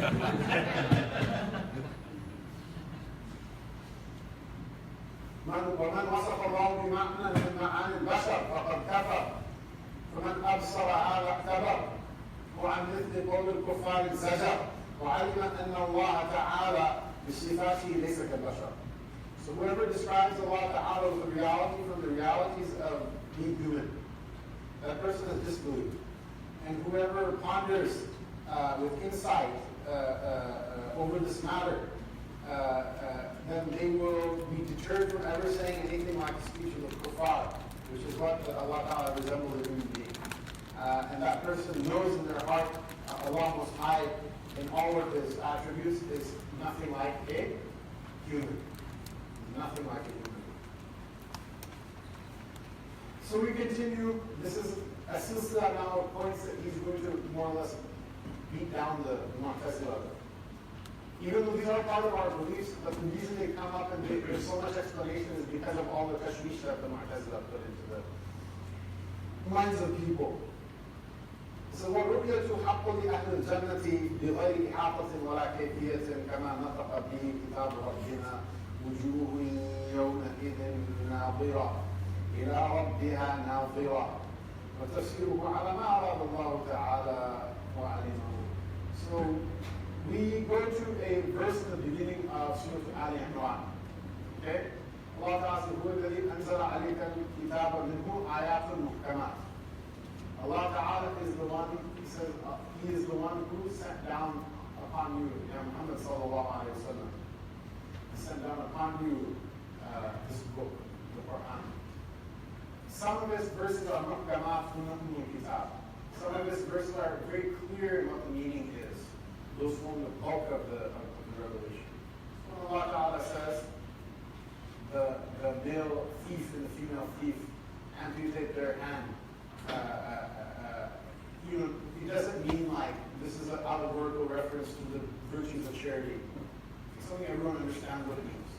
ومن وصف الله بمعنى من معاني البشر فقد كفر فمن أبصر هذا اعتبر وعن مثل قول الكفار الزجر وعلم أن الله تعالى بصفاته ليس كالبشر. So whoever describes Allah Ta'ala with a reality from the realities of being human, that person is disbelieved. And whoever ponders with insight over this matter, then they will be deterred from ever saying anything like the speech of the kuffar, which is what Allah Ta'ala resembles a human being. And that person knows in their heart Allah Most High in all of His attributes is nothing like a human. Nothing like a human. So we continue. This is a silsila now of points that he's going to more or less beat down the Mu'tazila. Even though these are part of our beliefs, but the reason they come up and there's so much explanation is because of all the tashwish that the Mu'tazila put into the minds of people. So وَرُؤْيَةُ حَقٌّ لِأَهْلِ الْجَنَّةِ بِغَيْرِ إِحَاطَةٍ وَلَا كَيْفِيَّةٍ كَمَا نَطَقَ بِهِ كِتَابُ رَبِّنَا وُجُوهٌ يَوْمَئِذٍ نَاظِرَةٌ إِلَى رَبِّهَا نَاظِرَةٌ وَتَفْسِيرُهُ عَلَى مَا أَرَادَ اللَّهُ تَعَالَى وَعَلِمَهُ. So we go to a verse in the beginning of Surah Al Imran. Okay? Allah Ta'ala says, هُوَ الَّذِي أَنزَلَ عَلَيْكَ الْكِتَابَ مِنْهُ آيَاتٌ مُحْكَمَاتٌ. Allah Ta'ala is the one, He says, He is the one who sent down upon you, Muhammad sallallahu alayhi wa sallam. He sent down upon you this book, the Quran. Some of its verses are muhkamat min kitab. Some of its verses are very clear in what the meaning is. Those form the bulk of the revelation. So Allah Ta'ala says, the male thief and the female thief amputate their hand. It doesn't mean like this is an allegorical reference to the virtues of charity. It's something everyone understands what it means.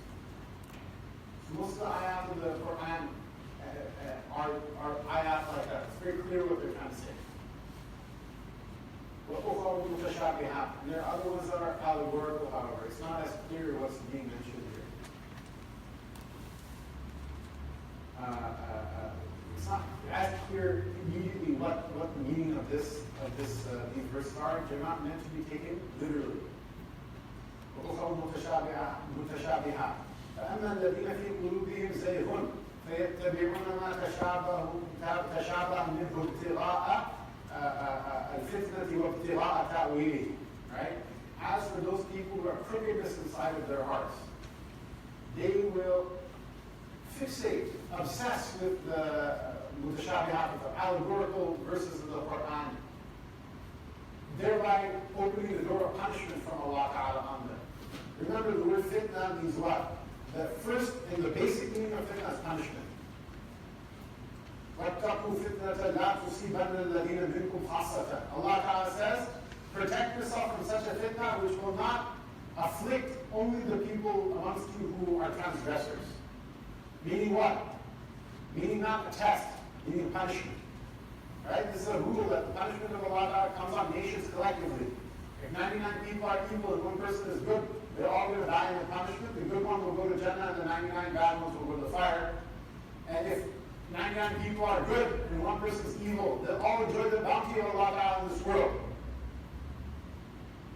So most of the ayat of the Quran are ayat like that. It's very clear what they're trying to say. And there are other ones that are allegorical, however. It's not as clear what's being mentioned here. It's not as clear immediately what the meaning of these verses are. They're not meant to be taken literally. متشابهات فأما الذين في قلوبهم زيغ فيتبعون ما تشابه منه ابتغاء الفتنة وابتغاء تأويله. Right? As for those people who are crookedness inside of their hearts, they will fixate, obsess with the mutashabihat, with the allegorical verses of the Quran, thereby opening the door of punishment from Allah Ta'ala on them. Remember, the word fitna means what? The first and the basic meaning of fitna is punishment. وَاتَّقُوا فِتْنَةً لَا تُصِيبَنَّ الَّذِينَ مِنكُمْ خَاصَّةً. Allah Ta'ala says, protect yourself from such a fitna which will not afflict only the people amongst you who are transgressors. Meaning what? Meaning not a test, meaning a punishment. Right? This is a rule that the punishment of Allah Ta'ala comes on nations collectively. If 99 people are evil and one person is good, they're all going to die in the punishment. The good one will go to Jannah and the 99 bad ones will go to the fire. And if 99 people are good and one person is evil, they'll all enjoy the bounty of Allah Ta'ala in this world.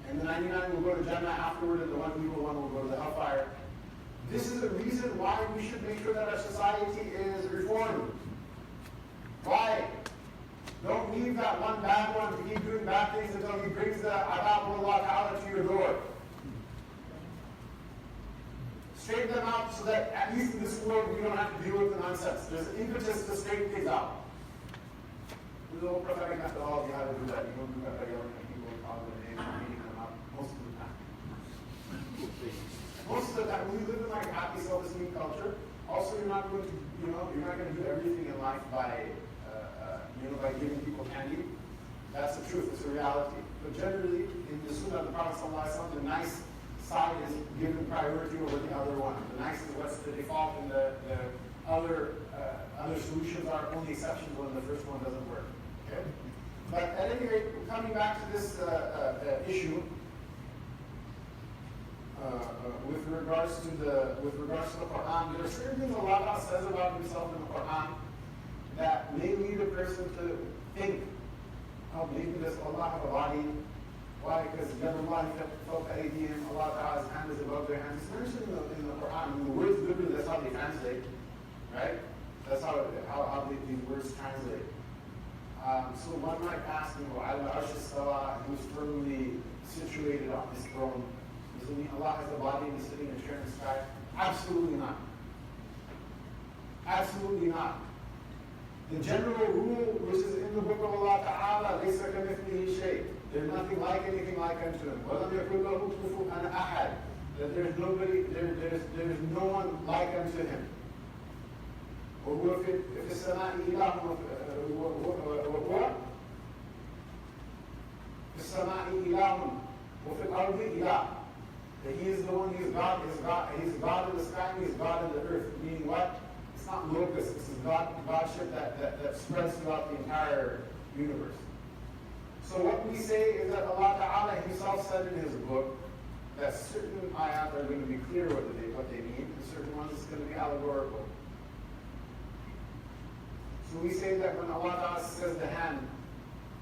And the 99 will go to Jannah afterward and the one evil one will go to the hellfire. This is the reason why we should make sure that our society is reformed. Why? Don't leave that one bad one to keep doing bad things until he brings the adab of Allah Ta'ala to your door. Straighten them out so that at least in this world we don't have to deal with the nonsense. There's an impetus to straighten things out. There's a whole prophetic methodology how to do that. You don't do that by yelling at people and calling their names and beating them up most of the time. Most of the time, when you live in like a happy self-esteem culture, also you're not going to, you're not going to do everything in life by giving people candy. That's the truth. It's a reality. But generally, in the Sunnah of the Prophet ﷺ, the nice side is given priority over the other one. The nice is what's the default, and the other solutions are only exceptions when the first one doesn't work. Okay. But at any rate, coming back to this issue. With regards to the Quran, there are certain things Allah says about Himself in the Quran that may lead a person to think, oh, maybe does Allah have a body? Why? Because Allah Ta'ala's hand is above their hands. It's mentioned in the Quran. In the words literally, that's how they translate, right? That's how these words translate. So one might ask, who's firmly situated on this throne? Does it mean Allah has a body and is sitting in a chair in the sky? Absolutely not. Absolutely not. The general rule, which is in the book of Allah Ta'ala, there's nothing like anything like unto Him. That there's nobody, there's no one like unto Him. That He is the one, He is God, He is God in the not locus. This is Godship that spreads throughout the entire universe. So what we say is that Allah Ta'ala Himself said in His book that certain ayat are going to be clear what they mean, and certain ones is going to be allegorical. So we say that when Allah Ta'ala says the hand,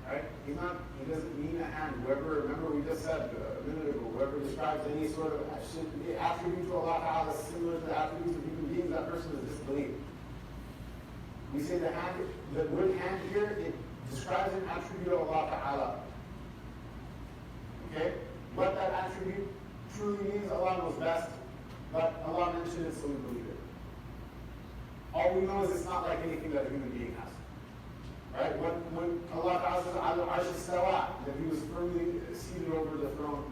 right? He doesn't mean a hand. Whoever, remember we just said a minute ago, whoever describes any sort of attribute to Allah Ta'ala similar to the attributes of human beings, that person is disbelieved. We say the hand, the word hand here, it describes an attribute of Allah Ta'ala. Okay? What that attribute truly means, Allah knows best, but Allah mentioned it so we believe it. All we know is it's not like anything that a human being has. Right? When Allah Ta'ala says, Al-Arsh istawa, that He was firmly seated over the throne,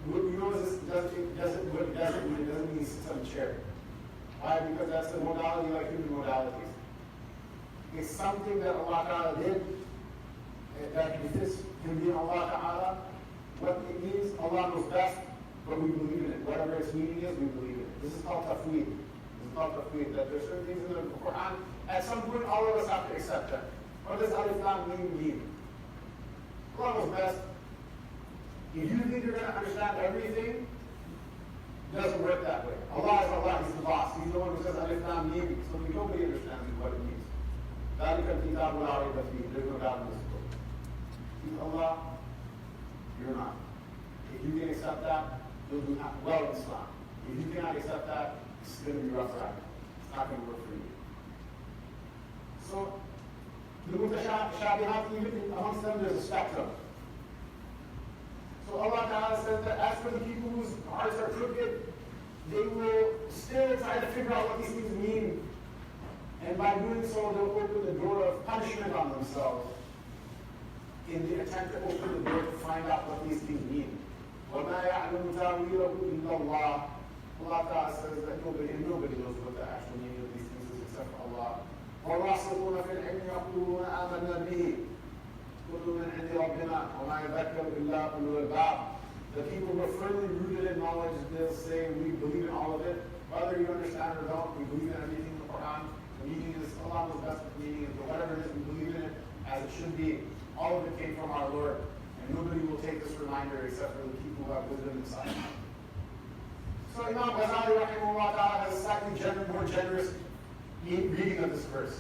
what we know is it doesn't mean He sits on a chair. Why? Because that's the modality like human modalities. It's something that Allah Ta'ala did, that befits Him being Allah Ta'ala. What it means, Allah knows best, but we believe in it. Whatever its meaning is, we believe in it. This is called tafweed. That there's certain things in the Quran, at some point all of us have to accept that. What does Alif Lam Mim mean? Allah knows best. If you think you're going to understand everything, it doesn't work that way. Allah is Allah, He's the boss. He's the one who says Alif Lam Mim, so nobody understands what it means. ذَلِكَ الْكِتَابُ لَا رَيْبَ فِيهِ. There's no doubt in this book. He's Allah, you're not. If you can accept that, you'll do well in Islam. If you cannot accept that, it's going to be rough ride. It's not going to work for you. So, the mutashabihat, even amongst them, there's a spectrum. So Allah Ta'ala says that as for the people whose hearts are crooked, they will still try to figure out what these things mean. And by doing so, they'll open the door of punishment on themselves in the attempt to open the door to find out what these things mean. وَمَا يَعْلَمُ تَأْوِيلَهُ إِلَّا اللَّهُ. Allah Ta'ala says that nobody knows what the actual meaning of these things is except for Allah. وَالرَّاسِخُونَ فِي الْعِلْمِ يَقُولُونَ آمَنَّا بِهِ كُلٌّ مِنْ عِندِ رَبِّنَا وَمَا يَذَكَّرُ إِلَّا أُولُو الْأَلْبَابِ. The people who are firmly rooted in knowledge, they'll say, we believe in all of it. Whether you understand or don't, we believe in everything in the Quran. The meaning is, Allah knows best what the meaning is, but whatever it is, we believe in it as it should be. All of it came from our Lord. And nobody will take this reminder except for the people who have wisdom inside. So Imam Ghazali rahimahullah ta'ala has a slightly more generous reading of this verse.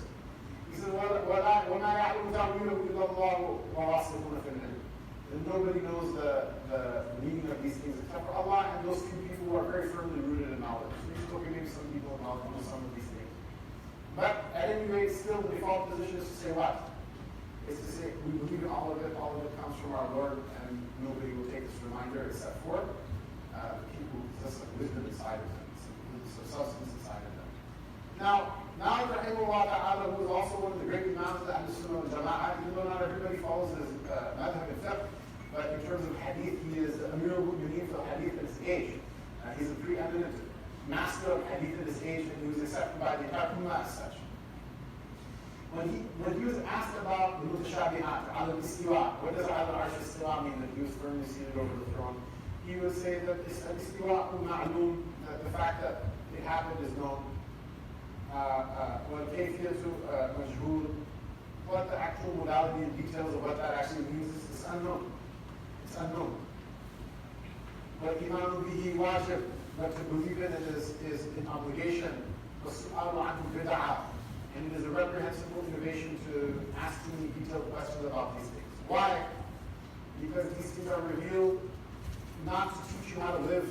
He says, وَمَا يَعْلَمُ تَأْوِيلَهُ إِلَّا اللَّهُ وَالرَّاسِخُونَ فِي الْعِلْمِ. And nobody knows the meaning of these things except for Allah and those few people who are very firmly rooted in knowledge. Maybe some people know some of these things. But at any rate, still the default position is to say what? It's to say we believe in all of it comes from our Lord, and nobody will take this reminder except for people who possess some wisdom inside of them, some substance inside of them. Now Rahimahullah Ta'ala, who is also one of the great Imams of the Ahl-Sunnah wal Jama'ah, even though not everybody follows his madhab and fiqh, but in terms of hadith, he is Amir al-Mu'mineen for hadith in his age. He's a preeminent master of hadith in his age, and he was accepted by the entire Ummah as such. When he was asked about the mutashabihat, al-istiwa, what does al-arsh istiwa mean, that he was firmly seated over the throne, he would say that al-istiwa ma'lum, that the fact that it happened is known. Wal-kayfiyatu majhul, what the actual modality and details of what that actually means is unknown. It's unknown. But imanu bihi wajib, but to believe in it is an obligation. وَالسُّؤَالُ عَنْهُ بِدْعَةٌ. And it is a reprehensible innovation to ask too many detailed questions about these things. Why? Because these things are revealed not to teach you how to live.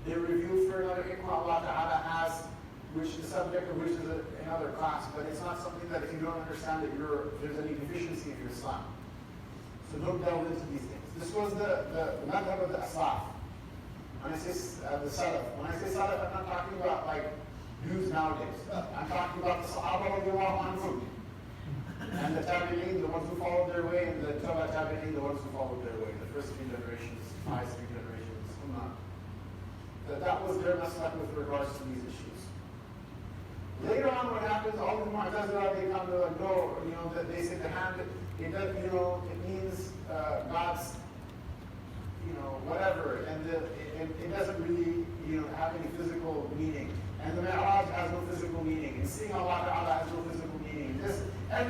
They're revealed for another hikmah Allah Ta'ala has, which the subject of which is another class, but it's not something that if you don't understand it, there's any deficiency in your Islam. So don't delve into these things. This was the madhab of the Aslaf. When I say the Salaf, when I say Salaf, I'm not talking about like Jews nowadays. I'm talking about the Sahaba radiallahu anhum, and the Tabi'een, the ones who followed their way, and the Tabi'een, the ones who followed their way, the first 3 generations, 5, 3 generations, that was their maslak with regards to these issues. Later on, what happens, all the Mu'tazila, they come to like, no, that they say the hand, it does, it means God's, whatever, and it doesn't really, have any physical meaning. And the Mi'raj has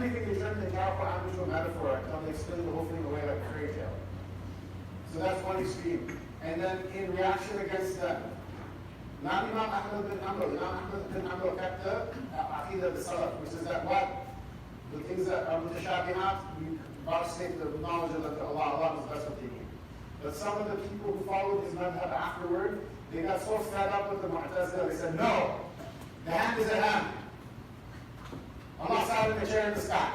everything they turn the entire Quran into a metaphor until they explain the whole thing away like a fairy tale. So that's one extreme. And then in reaction against them, not Imam Ahmad bin Hanbal. Imam Ahmad bin Hanbal kept the Aqeedah the Salaf, which is that what? The things that are mutashabihat, we vouchsafe the knowledge of Allah knows best what they mean. But some of the people who followed his madhab afterward, they got so fed up with the Mu'tazila, they said, no, the hand is a hand. Allah sat in the chair in the sky.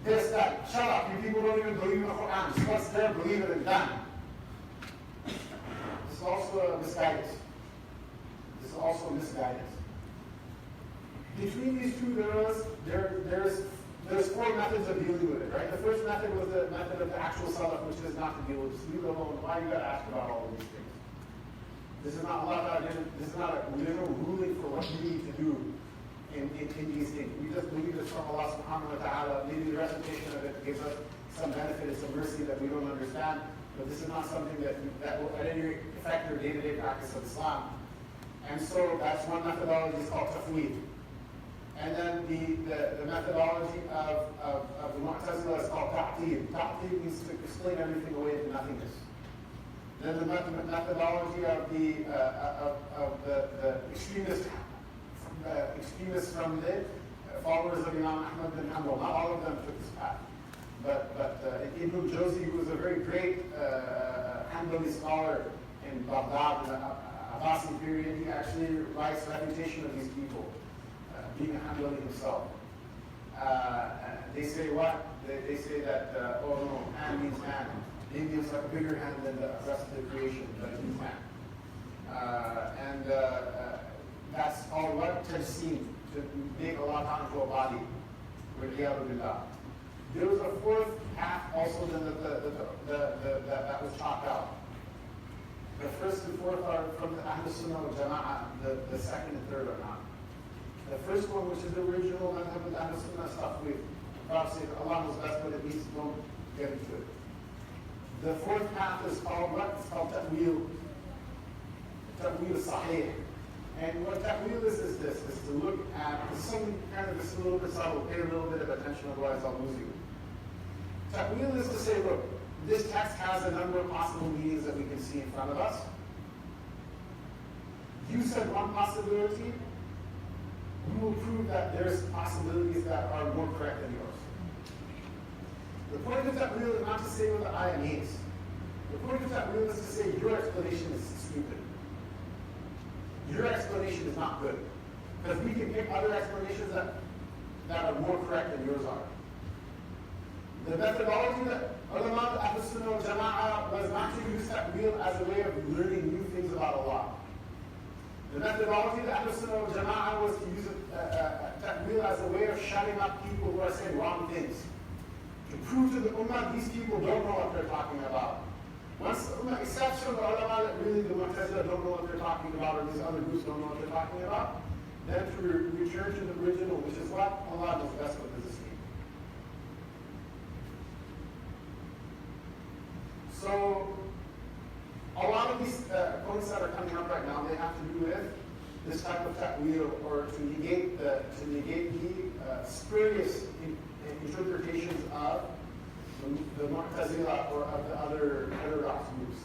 This, that, shut up, you people don't even believe in the Quran. Just what's there, believe it and done. This is also a misguidance. This is also misguidance. Between these two, there's four methods of dealing with it, right? The first method was the method of the actual salaf, which is not to deal with. Just leave it alone. Why you got to ask about all of these things? This is not Allah. This is not a literal ruling for what you need to do in these things. We just believe this from Allah subhanahu wa ta'ala. Maybe the recitation of it gives us some benefit and some mercy that we don't understand, but this is not something that will at any rate affect your day-to-day practice of Islam. And so that's one methodology, is called tafweed. And then the methodology of the Mu'tazila is called ta'til. Ta'til means to explain everything away to nothingness. Then the methodology of the extremists from the followers of Imam Ahmad bin Hanbal. Not all of them took this path. But Ibn Jawzi, who was a very great Hanbali scholar in Baghdad in the Abbasi period, he actually writes refutation of these people, being a Hanbali himself. They say what? They say that, oh no, hand means hand. Maybe it's like a bigger hand than the rest of the creation, but it means hand. That's called what? Tajseem, to make Allah into a body. There was a fourth path also that was chalked out. The first and fourth are from the Ahl Sunnah wal Jama'ah, the second and third are not. The first one, which is the original madhab of the Ahl Sunnah stuff, we say that Allah knows best, but at least don't get into it. The fourth path is called what? It's called ta'wil. Ta'wil sahih. And what ta'wil is this, is to look at something kind of just a little bit subtle, pay a little bit of attention, otherwise I'll lose you. Ta'wil is to say, look, this text has a number of possible meanings that we can see in front of us. You said one possibility, we will prove that there's possibilities that are more correct than yours. The point of ta'wil is not to say what the ayah means. The point of ta'wil is to say your explanation is stupid. Your explanation is not good. Because we can pick other explanations that are more correct than yours are. The methodology that ulama of the Sunnah wal Jama'ah was not to use ta'wil as a way of learning new things about Allah. The methodology of the Sunnah wal Jama'ah was to use ta'wil as a way of shutting up people who are saying wrong things. To prove to the Ummah these people don't know what they're talking about. Once the Ummah accepts from the ulama that really the Mu'tazila don't know what they're talking about, or these other groups don't know what they're talking about, then to return to the original, which is what Allah knows best what does this mean. So, a lot of these points that are coming up right now, they have to do with this type of ta'wil, or to negate the spurious interpretations of the Mu'tazila or of the other heterodox groups.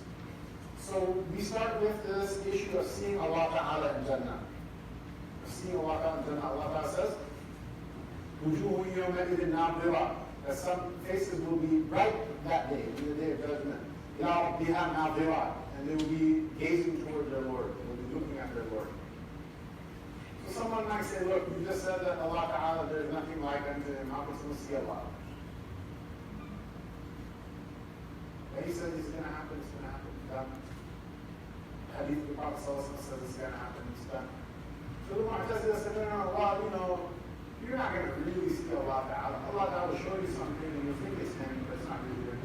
So we start with this issue of seeing Allah Ta'ala in Jannah. Seeing Allah Ta'ala in Jannah. Allah Ta'ala says, وُجُوهُ يَوْمَئِذٍ نَاظِرَةٌ, that some faces will be bright that day, in the day of judgment. إِلَىٰ رَبِّهَا نَاظِرَةٌ, and they will be gazing toward their Lord. They will be looking at their Lord. So someone might say, look, you just said that Allah Ta'ala, there is nothing like unto him. How can someone see Allah? And he says it's going to happen, it's going to happen, it's done. Hadith, the Prophet says it's going to happen, it's done. So the Mu'tazila said, no, Allah, you're not going to really see Allah Ta'ala. Allah Ta'ala will show you something and you think it's him, but it's not really there.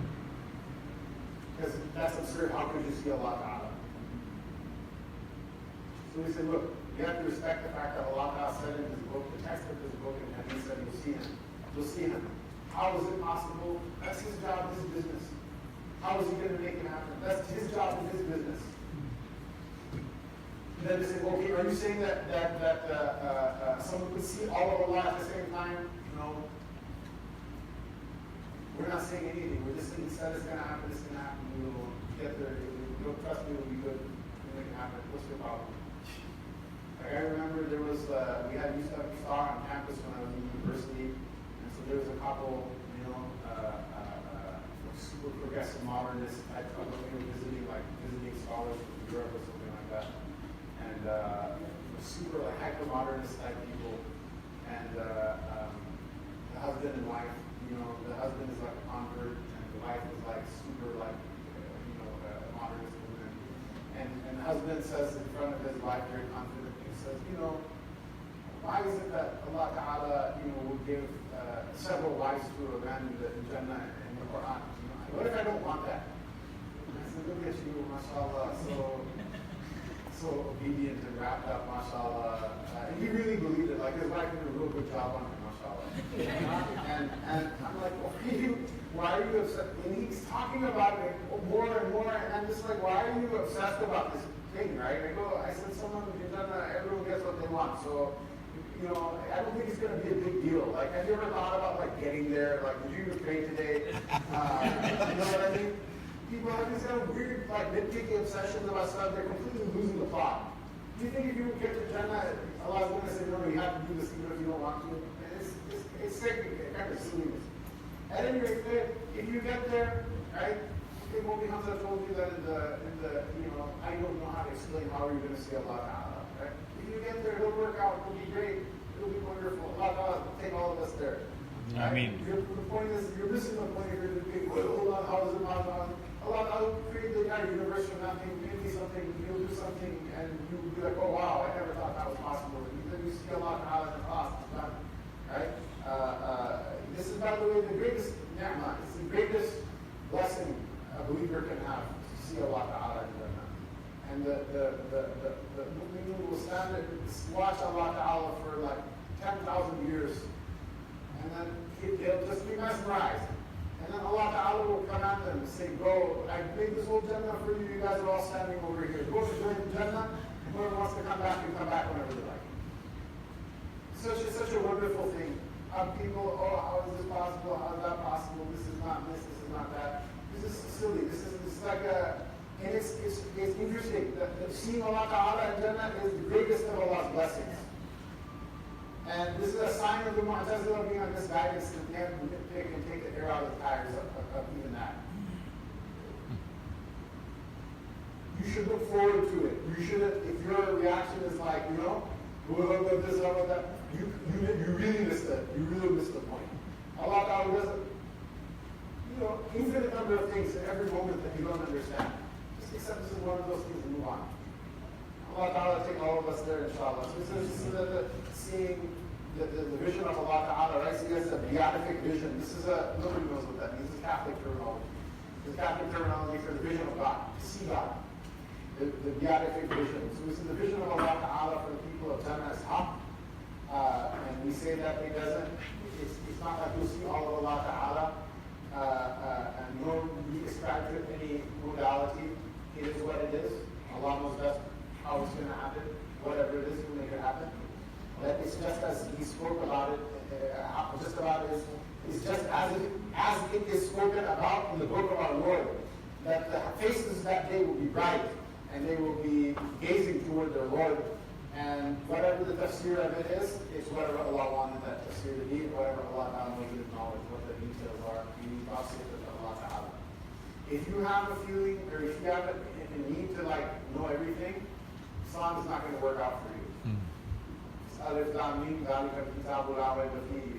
Because that's absurd, how could you see Allah Ta'ala? So we say, look, you have to respect the fact that Allah Ta'ala said in his book, the text of his book, and he said you'll see him. You'll see him. How is it possible? That's his job, his business. How is he going to make it happen? That's his job and his business. And then they say, okay, are you saying that someone could see all of Allah at the same time? No. we're not saying anything. We're just saying, it's going to happen, it's going to happen. We will get there. If you don't trust me, it will be good. We'll make it happen. What's your problem? Like I remember there was, we had used to have a star on campus when I was in university. And so there was a couple, super progressive modernist type of visiting scholars from Europe or something like that. And super like hyper-modernist type people. And the husband and wife, the husband is like a convert, and the wife is like super like, modernist woman. And the husband says in front of his wife very confidently, he says, why is it that Allah Ta'ala, will give several wives to a man in Jannah in the Quran? What if I don't want that? And I said, look at you, mashallah, so obedient and wrapped up, mashallah. And he really believed it. Like his wife did a real good job on him, mashallah. And I'm like, why are you upset? And he's talking about it more and more, and I'm just like, why are you obsessed about this thing, right? I said, everyone gets what they want. So, I don't think it's going to be a big deal. Like, have you ever thought about like getting there? Like, did you even pray today? You know what I mean? People have these kind of weird, like, nitpicky obsessions about stuff. They're completely losing the plot. Do you think if you get to Jannah, Allah's going to say, no, you have to do this even if you don't want to? And it's kind of silliness. At any rate, if you get there, right? Imam Hamza told you that in the I don't know how to explain how you're going to see Allah Ta'ala, right? If you get there, it'll work out, it'll be great, it'll be wonderful. Allah Ta'ala will take all of us there. Right? I mean, the point is, you're missing the point if you're thinking, hold on, how is it possible? Allah Ta'ala will create the entire universe from nothing, maybe something, you'll do something, and you'll be like, oh wow, I never thought that was possible. And then you see Allah Ta'ala in the past, it's done. Right? This is, by the way, the greatest ni'mah. It's the greatest blessing a believer can have, to see Allah Ta'ala in Jannah. And the mu'minun will stand and watch Allah Ta'ala for like 10,000 years. And then they'll just be mesmerized. And then Allah Ta'ala will come at them and say, go, I made this whole Jannah for you. You guys are all standing over here. Go to join the Jannah. Whoever wants to come back, you come back whenever they like. It's such a wonderful thing. People, how is this possible? How is that possible? This is not this is not that. This is silly. This is like and it's interesting. That seeing Allah Ta'ala in Jannah is the greatest of Allah's blessings. And this is a sign of the Mu'tazila being on this guidance that they have to nitpick and take the air out of the tires of even that. You should look forward to it. You shouldn't, if your reaction is like, about this, about that, you really missed it. You really missed the point. Allah Ta'ala doesn't, infinite number of things at every moment that you don't understand. Just accept this is one of those things and move on. Allah Ta'ala take all of us there, inshallah. So this is seeing the vision of Allah Ta'ala, right? So this is a beatific vision. This is nobody knows what that means. This is Catholic terminology. This is Catholic terminology for the vision of God, to see God. The beatific vision. So this is the vision of Allah Ta'ala for the people of Jannah as haq. And we say that it's not like you'll see all of Allah Ta'ala, and nor we ascribe to it any modality. It is what it is. Allah knows best how it's going to happen. Whatever it is, He'll make it happen. That it's just as He spoke about it, it's just as it is spoken about in the book of our Lord, that the faces that day will be bright, and they will be gazing toward their Lord. And whatever the tafsir of it is, it's whatever Allah wanted that tafsir to be, whatever Allah Ta'ala knows in knowledge, what the details are. You need to say to Allah Ta'ala. If you have a feeling, or if you have a need to know everything, Islam is not going to work out for you. If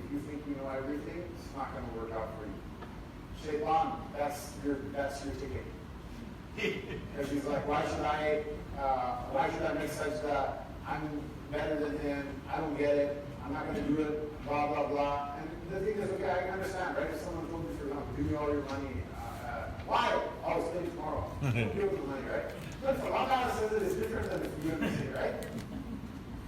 you think you know everything, it's not going to work out for you. Shaitan, that's your ticket. Because he's like, why should I make sajda? I'm better than him. I don't get it. I'm not going to do it. Blah blah blah. And the thing is, okay, I understand, right? If someone told me, for example, give me all your money, why? I'll spend it tomorrow. Don't give me the money, right? But if Allah Ta'ala says it is different than if you understand, right?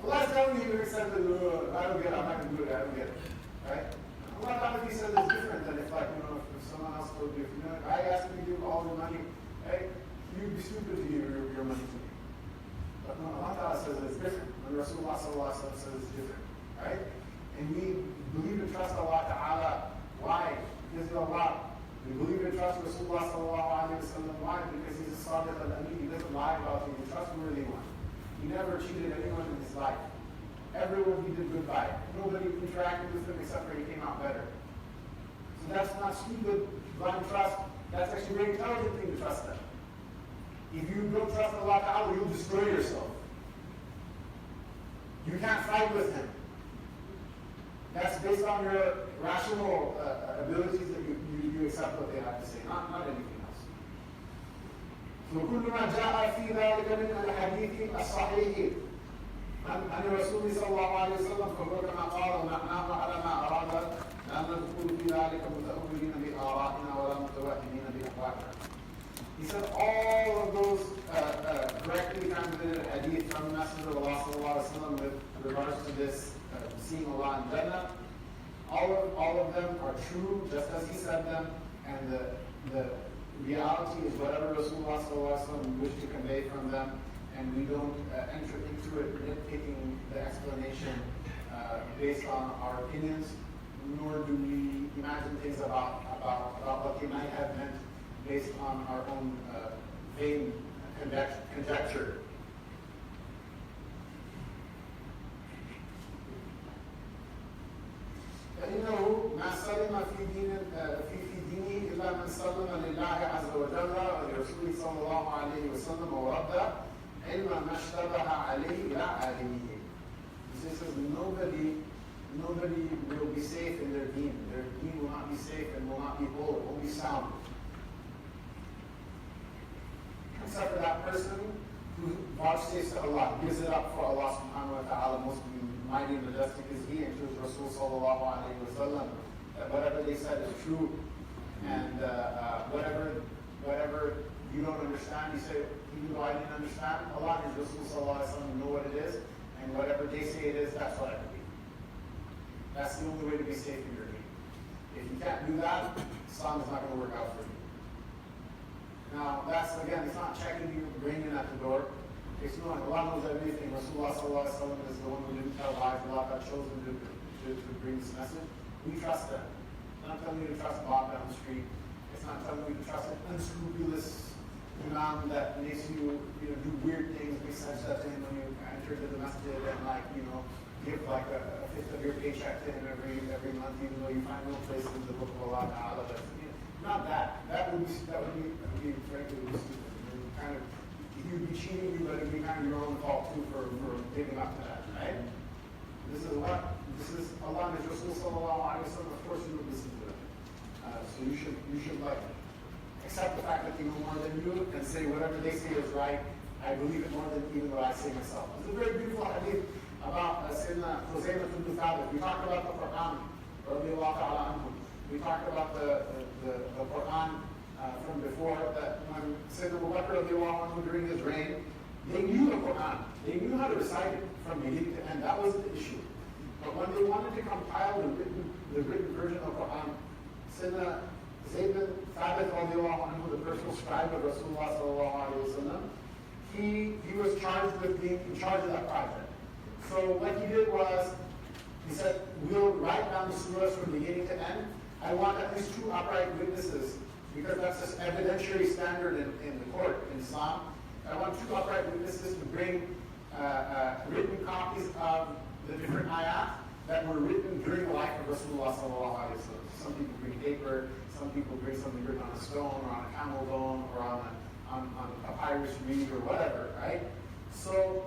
Allah is telling you, said that I don't get it. I'm not going to do it. I don't get it, right? Allah Ta'ala says it's different than if if someone else told you, if I asked you to give all your money, right? You'd be stupid to give your money to me. But no, Allah Ta'ala says it's different. When Rasulullah says it's different, right? And we believe and trust Allah Ta'ala. Why? Because Allah, we believe and trust Rasulullah sallallahu alayhi wa sallam. Why? Because he's a sadiq al-amin. He doesn't lie about you. He's a trustworthy one. He never cheated anyone in his life. Everyone he did good by. Nobody interacted with him except for he came out better. So that's not stupid, blind trust. That's actually a very intelligent thing to trust them. If you don't trust Allah Ta'ala, you'll destroy yourself. You can't fight with him. That's based on your rational abilities that you accept what they have to say, not anything else. فكل ما جاء في ذلك من الحديث الصحيح عن الرسول صلى الله عليه وسلم فهو كما قال ومعناه على ما أراد لا ندخل في ذلك متأولين بآرائنا ولا متوهمين بأهوائنا. He said all of those correctly translated hadith from the Messenger of Allah sallallahu alaihi wasallam with regards to this seeing Allah in Jannah, all of them are true just as he said them, and the reality is whatever Rasulullah sallallahu alaihi wasallam wished to convey from them, and we don't enter into it nitpicking the explanation based on our opinions, nor do we imagine things about what they might have meant based on our own vain conjecture. فإنه ما سلم في دينه إلا من سلم لله عز وجل ولرسوله صلى الله عليه وسلم ورد علم ما اشتبه عليه إلى عالمه. He says nobody will be safe in their deen. Their deen will not be safe and will not be whole. It won't be sound. Except for that person who vouchsafes to Allah, gives it up for Allah subhanahu wa ta'ala, most mighty and majestic is He, and to His Rasul sallallahu alayhi wa sallam, that whatever they said is true, and whatever you don't understand, you say, even though I didn't understand, Allah and His Rasul sallallahu alayhi wa sallam know what it is, and whatever they say it is, that's what I believe. That's the only way to be safe in your deen. If you can't do that, Islam is not going to work out for you. Now, that's, again, it's not checking you, bringing at the door. It's knowing Allah knows everything. Rasulullah sallallahu alaihi wasallam is the one who didn't tell lies. Allah got chosen to bring this message. We trust them. It's not telling you to trust Bob down the street. It's not telling you to trust an unscrupulous Imam that makes you do weird things. We said that to him when you enter to the masjid and give like a fifth of your paycheck to him every month, even though you find no place in the book of Allah Ta'ala. Not that. That would be frankly stupid. Kind of, you'd be cheating you, but it'd be kind of your own fault too for giving up to that, right? This is Allah and His Rasul sallallahu alayhi wa sallam. Of course you would listen to them. So you should like accept the fact that they know more than you and say whatever they say is right. I believe it more than even what I say myself. It's a very beautiful hadith about Sayyidina Huzaymah ibn Thabit. We talked about the Quran, radiallahu ta'ala anhu. We talked about the Quran from before, that when Sayyidina Abu Bakr radiallahu anhu during his reign, they knew the Quran. They knew how to recite it from beginning to end. That wasn't the issue. But when they wanted to compile the written version of the Quran, Sayyidina Zayd bin Thabit radiallahu anhu, the personal scribe of Rasulullah sallallahu alayhi wa sallam, he was charged with being in charge of that project. So what he did was, he said, we'll write down the surahs from beginning to end. I want at least 2 upright witnesses, because that's just evidentiary standard in the court in Islam. I want 2 upright witnesses to bring written copies of the different ayat that were written during the life of Rasulullah sallallahu alaihi wasallam. Some people bring paper, some people bring something written on a stone or on a camel bone or on a papyrus reed or whatever, right? So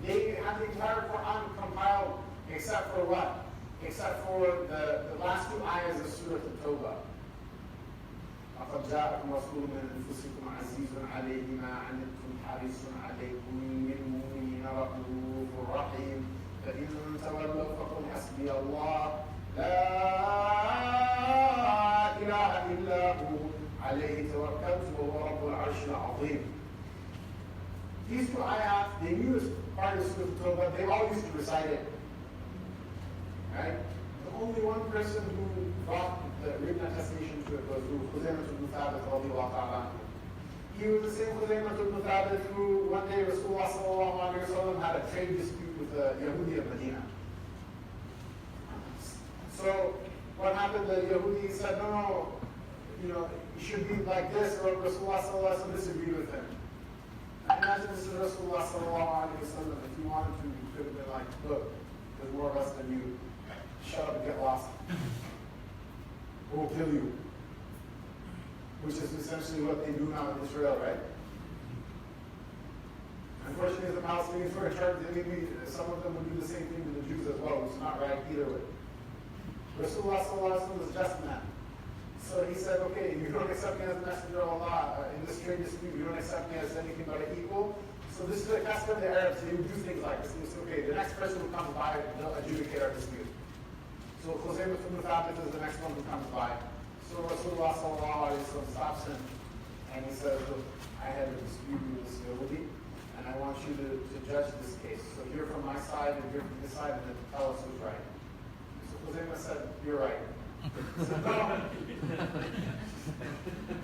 they have the entire Quran compiled except for what? Except for the last 2 ayahs of Surah At-Tawbah. لقد جاءكم رسول من أنفسكم عزيز عليه ما عنتم حريص عليكم بالمؤمنين رؤوف رحيم فإن تولوا فقل حسبي الله لا إله إلا هو عليه توكلت وهو رب العرش العظيم. These 2 ayahs, they knew as part of Surah At-Tawbah, they all used to recite it. Right? The only one person who brought the written attestation to it was Huzaymah ibn Thabit radiallahu ta'ala anhu. He was the same Huzaymah ibn Thabit who one day Rasulullah sallallahu alayhi wa sallam had a trade dispute with the Yahudi of Medina. So what happened? The Yahudi said, no, you know, it should be like this, or Rasulullah sallallahu alaihi wasallam disagreed with him. I imagine this is Rasulullah sallallahu alaihi wasallam. If you wanted to, you could have been like, look, there's more of us than you. Shut up and get lost. We'll kill you. Which is essentially what they do now in Israel, right? Unfortunately, the Palestinians were in charge. Some of them would do the same thing to the Jews as well, which is not right either way. Rasulullah sallallahu alaihi wasallam was just man. So he said, okay, you don't accept me as a messenger of Allah in this trade dispute. You don't accept me as anything but an equal. So this is the custom of the Arabs. They would do things like this. It's okay, the next person who comes by, they'll adjudicate our dispute. So Khuzaymah ibn Thabit is the next one who comes by. So Rasulullah sallallahu alaihi wasallam stops him and he says, look, I had a dispute with this Yahudi and I want you to judge this case. So hear from my side and hear from his side and then tell us who's right. So Khuzaymah said, you're right. He said, no.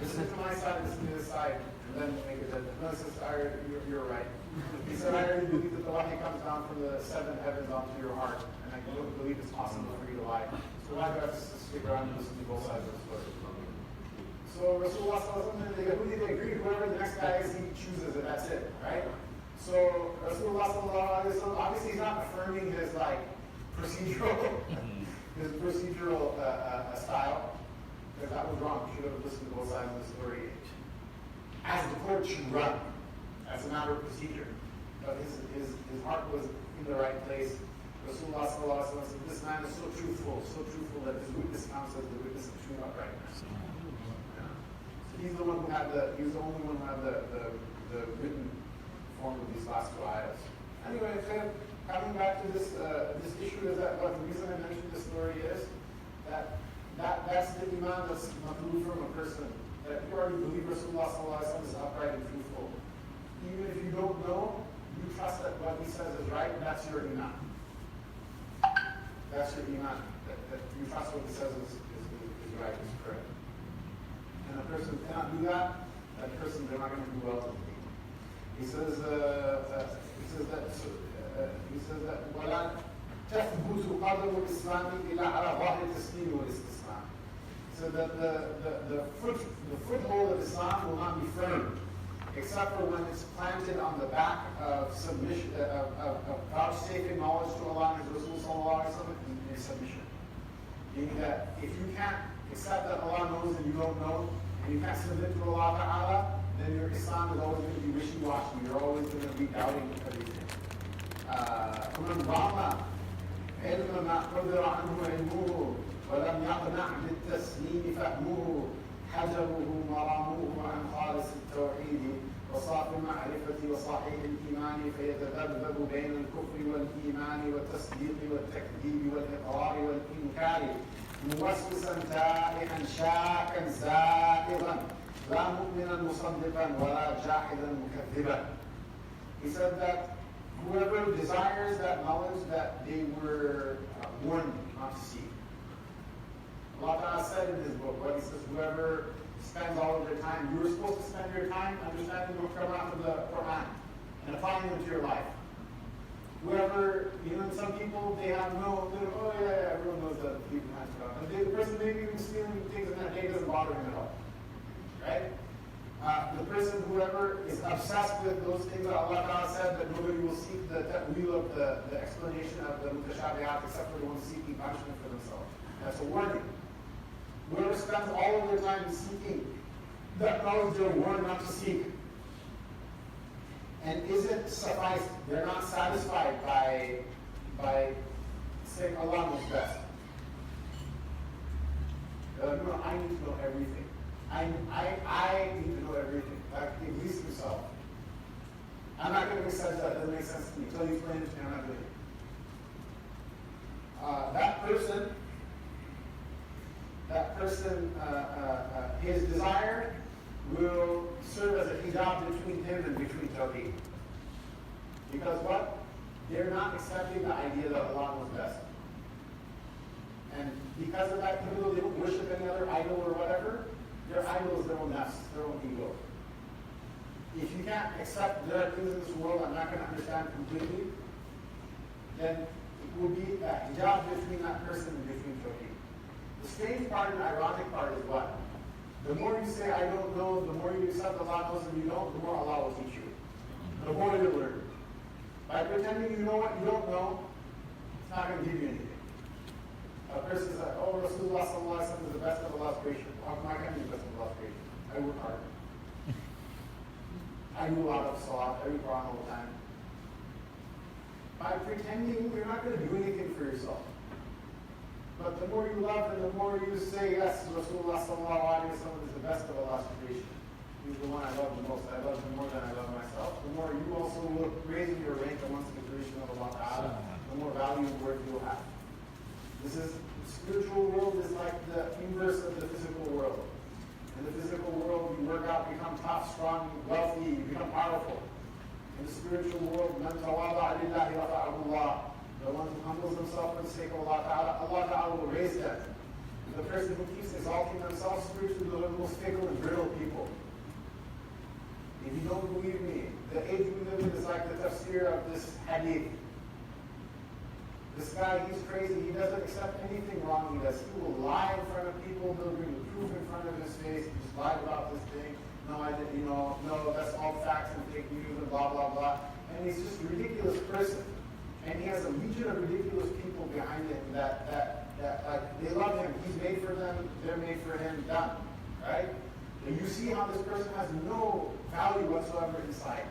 Listen to my side, listen to his side, and then make a judgment. No, he says, you're right. He said, I already believe that the wahi comes down from the seven heavens onto your heart, and I don't believe it's possible for you to lie. So why do I have to stick around and listen to both sides of the story? So Rasulullah sallallahu alaihi wasallam, the Yahudi, they agreed, whoever the next guy is, he chooses, and that's it, right? So Rasulullah sallallahu alaihi wasallam, obviously he's not affirming his procedural style, because that was wrong. You should have listened to both sides of the story. As the court should run, as a matter of procedure. But his heart was in the right place. Rasulullah sallallahu alaihi wasallam said, this man is so truthful that his witness counts as the witness of true uprightness. Yeah. So he's the one who had the written form of these last two ayahs. Anyway, coming back to this issue is that the reason I mentioned this story is that's the iman that's maqbul from a person, that you already believe Rasulullah sallallahu alaihi wasallam is upright and truthful. Even if you don't know, you trust that what he says is right, that's your iman. That's your iman. That you trust what he says is right, is correct. And a person cannot do that, that person, they're not going to do well. He says that وَلَا تَثْبُتُ قَدْرُ الْإِسْلَامِ إِلَّا عَلَى ظَاهِرِ التَّسْلِيمِ وَالِاسْتِسْلَامِ. So that the foothold of Islam will not be firm, except for when it's planted on the back of submission, of vouchsafing knowledge to Allah and His Rasul sallallahu alaihi wasallam in submission. Meaning that if you can't accept that Allah knows and you don't know, and you can't submit to Allah Ta'ala, then your Islam is always going to be wishy-washy. You're always going to be doubting everything. ومن ضام علم ما قدر عنه علمه ولم يقنع بالتسليم فهمه حجبه مرامه عن خالص التوحيد وصاف المعرفة وصحيح الإيمان فيتذبذب بين الكفر والإيمان والتصديق والتكذيب والإقرار والإنكار موسوسا تائها شاكا زائغا لا مؤمنا مصدقا ولا جاحدا مكذبا. He said that whoever desires that knowledge that they were warned not to seek. Allah Ta'ala said in His book, what He says, whoever spends all of their time, you were supposed to spend your time understanding the Quran and applying them to your life. Whoever, some people, they have everyone knows that people have to go. The person maybe even stealing things in that day doesn't bother him at all. Right? The person, whoever is obsessed with those things that Allah Ta'ala said, that nobody will seek the ta'wil of the explanation of the mutashabihat except for the ones seeking punishment for themselves. That's a warning. Whoever spends all of their time seeking that knowledge, they're warned not to seek. And isn't sufficed, they're not satisfied by saying Allah knows best. They're like, no, I need to know everything. I need to know everything, like Iblis himself. I'm not going to make sense that doesn't make sense to me. Until you explain it to me, I'm not doing it. That person, his desire will serve as a hijab between him and between Tawheed. Because what? They're not accepting the idea that Allah knows best. And because of that, even though they don't worship any other idol or whatever, their idol is their own nafs, their own ego. If you can't accept there are things in this world I'm not going to understand completely, then it will be a hijab between that person and between Tawheed. The strange part and ironic part is what? The more you say, I don't know, the more you accept Allah knows and you don't, the more Allah will teach you. The more you learn. By pretending you know what you don't know, it's not going to give you anything. A person is like, oh, Rasulullah sallallahu alaihi wasallam is the best of Allah's creation. How come I can't be the best of Allah's creation? I work hard. I do a lot of salat, I read Quran all the time. By pretending, you're not going to do anything for yourself. But the more you love and the more you say, yes, Rasulullah sallallahu alaihi wasallam is the best of Allah's creation. He's the one I love the most. I love him more than I love myself. The more you also will raise your rank amongst the creation of Allah Ta'ala, the more value and worth you'll have. This is, the spiritual world is like the inverse of the physical world. In the physical world, you work out, become tough, strong, wealthy, you become powerful. In the spiritual world, man tawada'a lillahi rafa'ahu Allah. The one who humbles himself for the sake of Allah Ta'ala, Allah Ta'ala will raise them. The person who keeps exalting themselves spiritually, they're the most fickle and brittle people. If you don't believe me, the age we live in is like the tafsir of this hadith. This guy, he's crazy. He doesn't accept anything wrong he does. He will lie in front of people. He'll bring the proof in front of his face. He just lied about this thing. No, I didn't, no, that's all facts and fake news and blah, blah, blah. And he's just a ridiculous person. And he has a legion of ridiculous people behind him that like, they love him. He's made for them. They're made for him. Done. Right? And you see how this person has no value whatsoever inside.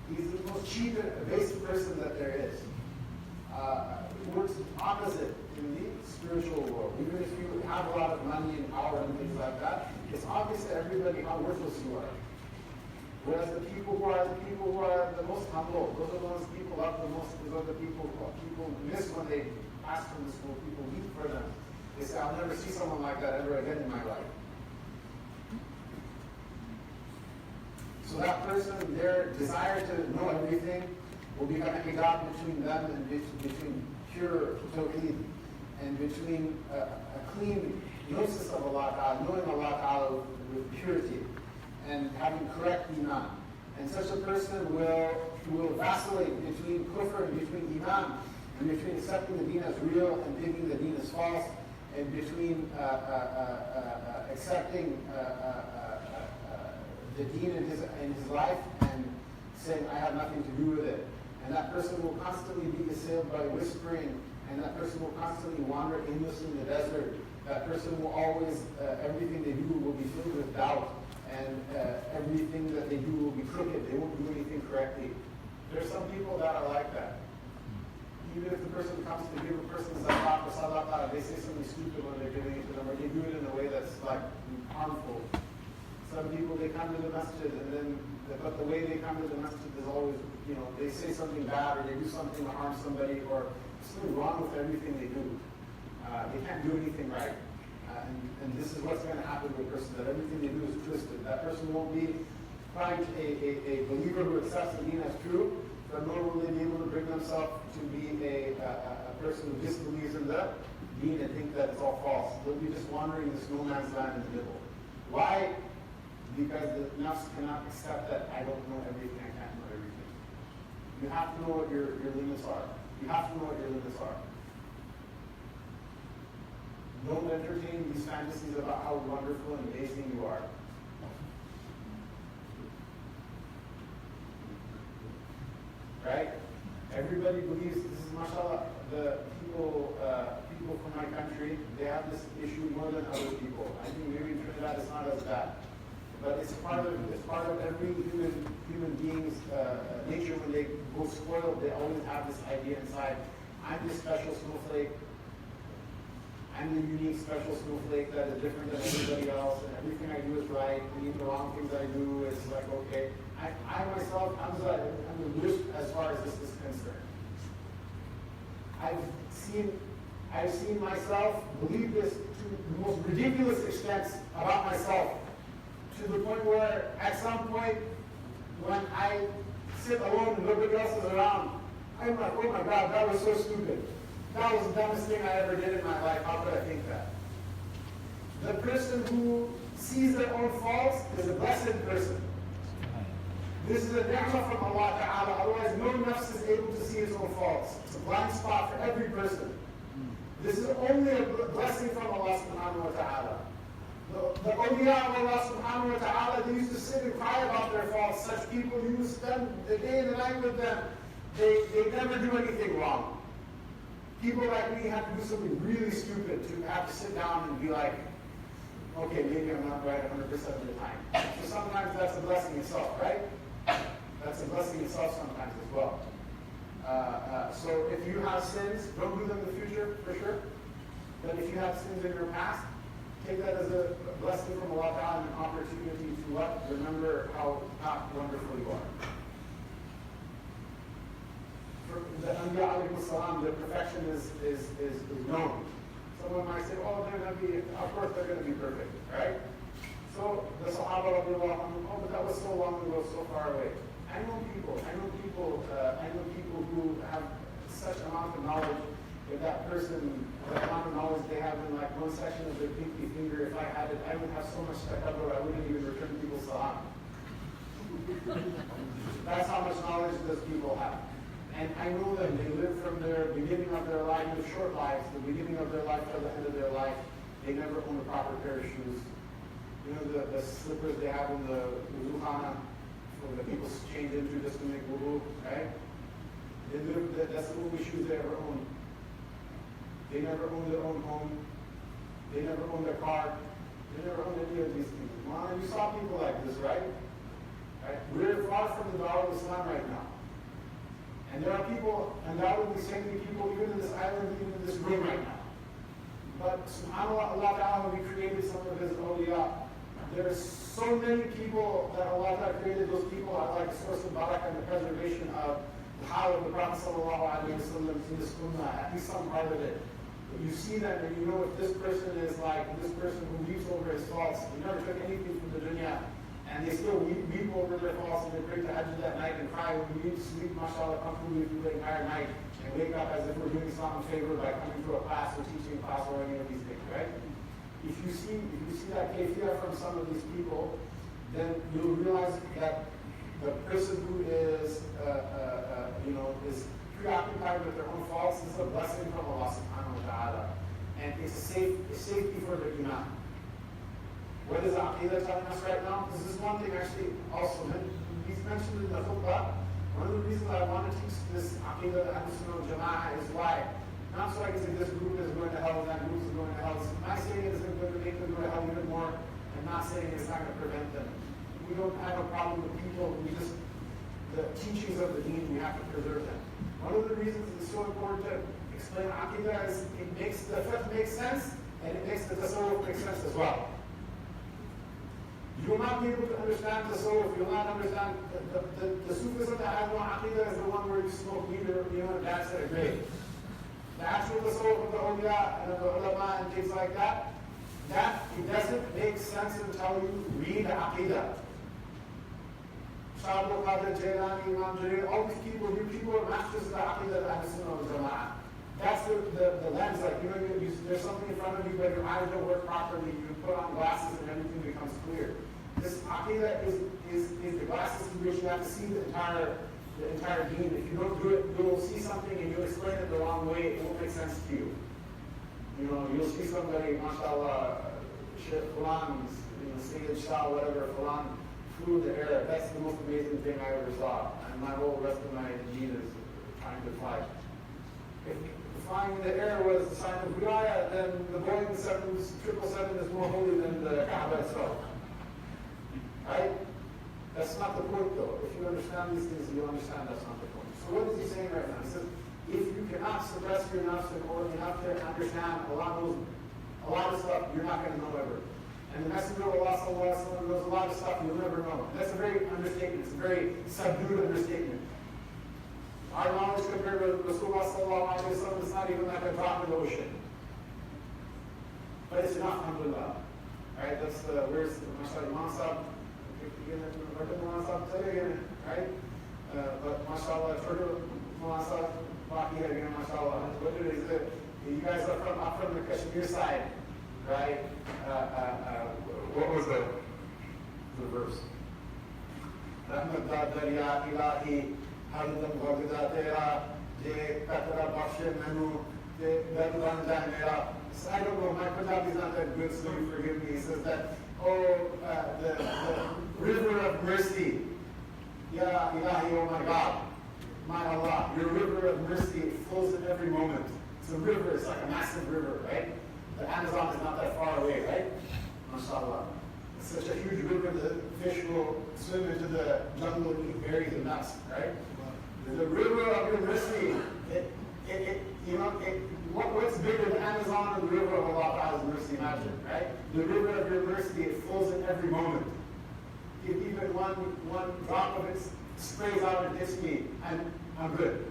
He's the most cheap and basic person that there is. It works opposite in the spiritual world. Even if you have a lot of money and power and things like that, it's obvious to everybody how worthless you are. Whereas the people who are the most humble, those are the ones people love the most. Those are the people miss when they pass from the school. People weep for them. They say, I'll never see someone like that ever again in my life. So that person, their desire to know everything will become a hijab between them and between pure tawheed and between a clean gnosis of Allah Ta'ala, knowing Allah Ta'ala with purity and having correct iman. And such a person will vacillate between kufr and between iman, and between accepting the deen as real and thinking the deen as false, and between accepting the deen in his life and saying, I have nothing to do with it. And that person will constantly be assailed by whispering, and that person will constantly wander aimlessly in the desert. That person will always, everything they do will be filled with doubt, and everything that they do will be crooked. They won't do anything correctly. There's some people that are like that. Even if the person comes to give a person zakat or sadaqah, they say something stupid when they're giving it to them, or they do it in a way that's like harmful. Some people, they come to the masjid, but the way they come to the masjid is always, they say something bad, or they do something to harm somebody, or something wrong with everything they do. They can't do anything right. And this is what's going to happen to a person, that everything they do is twisted. That person won't be a believer who accepts the deen as true, but nor will they be able to bring themselves to be a person who disbelieves in the deen and think that it's all false. They'll be just wandering this no man's land in the middle. Why? Because the nafs cannot accept that I don't know everything, I can't know everything. You have to know what your limits are. You have to know what your limits are. Don't entertain these fantasies about how wonderful and amazing you are. Right? Everybody believes, this is mashallah, the people from my country, they have this issue more than other people. I think maybe in Trinidad it's not as bad. But it's part of every human being's nature. When they go spoiled, they always have this idea inside, I'm this special snowflake. I'm the unique special snowflake that is different than everybody else, and everything I do is right, and even the wrong things I do is like, okay. I myself, I'm the worst as far as this is concerned. I've seen myself believe this to the most ridiculous extents about myself, to the point where at some point when I sit alone and nobody else is around, I'm like, oh my God, that was so stupid. That was the dumbest thing I ever did in my life. How could I think that? The person who sees their own faults is a blessed person. This is a ni'mah from Allah Ta'ala. Otherwise, no nafs is able to see its own faults. It's a blind spot for every person. This is only a blessing from Allah subhanahu wa ta'ala. The awliya of Allah subhanahu wa ta'ala, they used to sit and cry about their faults. Such people, you spend the day and the night with them. They never do anything wrong. People like me have to do something really stupid to have to sit down and be like, okay, maybe I'm not right 100% of the time. So sometimes that's a blessing itself, right? That's a blessing itself sometimes as well. So if you have sins, don't do them in the future, for sure. But if you have sins in your past, take that as a blessing from Allah Ta'ala and an opportunity to what? Remember how wonderful you are. For the Anbiya alayhi salam, their perfection is known. Someone might say, oh, they're going to be, of course they're going to be perfect, right? So the Sahaba radiallahu anhum, oh, but that was so long ago, so far away. I know people who have such amount of knowledge that that person, the amount of knowledge they have in like one section of their pinky finger, if I had it, I would have so much takabbur, I wouldn't even return people's salam. That's how much knowledge those people have. And I know them, they live from their beginning of their life, with short lives, the beginning of their life till the end of their life, they never own a proper pair of shoes. You know, the slippers they have in the wudukhana, for the people change into just to make wudu, right? That's the only shoes they ever own. They never own their own home. They never own their car. They never own any of these things. Well, you saw people like this, right? We're far from the Dawah of Islam right now. And there are people, undoubtedly saintly people, even in this island, even in this room right now. But subhanAllah, Allah Ta'ala, when He created some of His awliya, there are so many people that Allah Ta'ala created. Those people are like a source of barakah and the preservation of the how of the Prophet Sallallahu Alaihi Wasallam in this ummah, at least some part of it. But you see that and you know if this person is like this person who weeps over his faults, he never took anything from the dunya, and they still weep over their faults, and they pray to Haji that night and cry when we need to sleep, mashallah, comfortably through the entire night, and wake up as if we're doing Islam a favor by coming to a class or teaching a class or any of these things, right? If you see that kayfiyah from some of these people, then you'll realize that the person who is, is preoccupied with their own faults is a blessing from Allah subhanahu wa ta'ala. And it's a safety for their iman. What is Aqeedah telling us right now? This is one thing actually also, he's mentioned in the khutbah. One of the reasons I want to teach this Aqeedah Tahawiyyah is why. Not so I can say this group is going to hell and that group is going to hell. I'm not saying it isn't going to make them go to hell even more. I'm not saying it's not going to prevent them. We don't have a problem with people. The teachings of the deen, we have to preserve them. One of the reasons it's so important to explain Aqeedah is it makes the fiqh make sense, and it makes the tasawwuf make sense as well. You will not be able to understand tasawwuf, you will not understand the Sufism that has no Aqeedah is the one where you smoke weed or dance at a grave. The actual tasawwuf of the awliya and of the ulama and things like that, it doesn't make sense until you read the Aqeedah. Shaykh Hamza Maqbul, Imam, all these people, you people are masters of the Aqeedah of ASWJI. That's the lens, like, there's something in front of you, but your eyes don't work properly, you put on glasses and everything becomes clear. This Aqeedah is the glasses through which you have to see the entire deen. If you don't do it, you'll see something and you'll explain it the wrong way, it won't make sense to you. You'll see somebody, mashallah, Shaykh Fulan, Sayyid Shah, whatever, Fulan, flew the air. That's the most amazing thing I ever saw. And my whole rest of my deen is trying to fly. If flying in the air was a sign of wilayah, then the Boeing 777 is more holy than the Kaaba itself. Right? That's not the point though. If you understand these things, you'll understand that's not the point. So what is he saying right now? He says, if you cannot suppress your nafs in order enough to understand a lot of stuff you're not going to know ever. And the Messenger of Allah sallallahu alaihi wasallam knows a lot of stuff you'll never know. And that's a very understatement. It's a very subdued understatement. Our knowledge compared with Rasulullah sallallahu alaihi wasallam is not even like a drop in the ocean. But it's enough, alhamdulillah. Right? That's where's mashallah Imam Sahib? Right? But mashallah, Imam Sahib, mashallah. What it is that you guys are from the Kashmir side, right? What was the verse? Rahmat da darya ilahi hardam ghazda tera je katra bakshe manu that one time, I don't know, my Punjabi is not that good, so you forgive me. He says that, the river of mercy, Ya Ilahi, oh my God, my Allah, your river of mercy, it flows in every moment. It's a river, it's like a massive river, right? The Amazon is not that far away, right? MashaAllah. It's such a huge river, the fish will swim into the jungle and eat berries and nuts, right? The river of your mercy, what's bigger than Amazon and the river of Allah Ta'ala's mercy? Imagine, right? The river of your mercy, it flows in every moment. If even one drop of it sprays out and hits me, I'm good.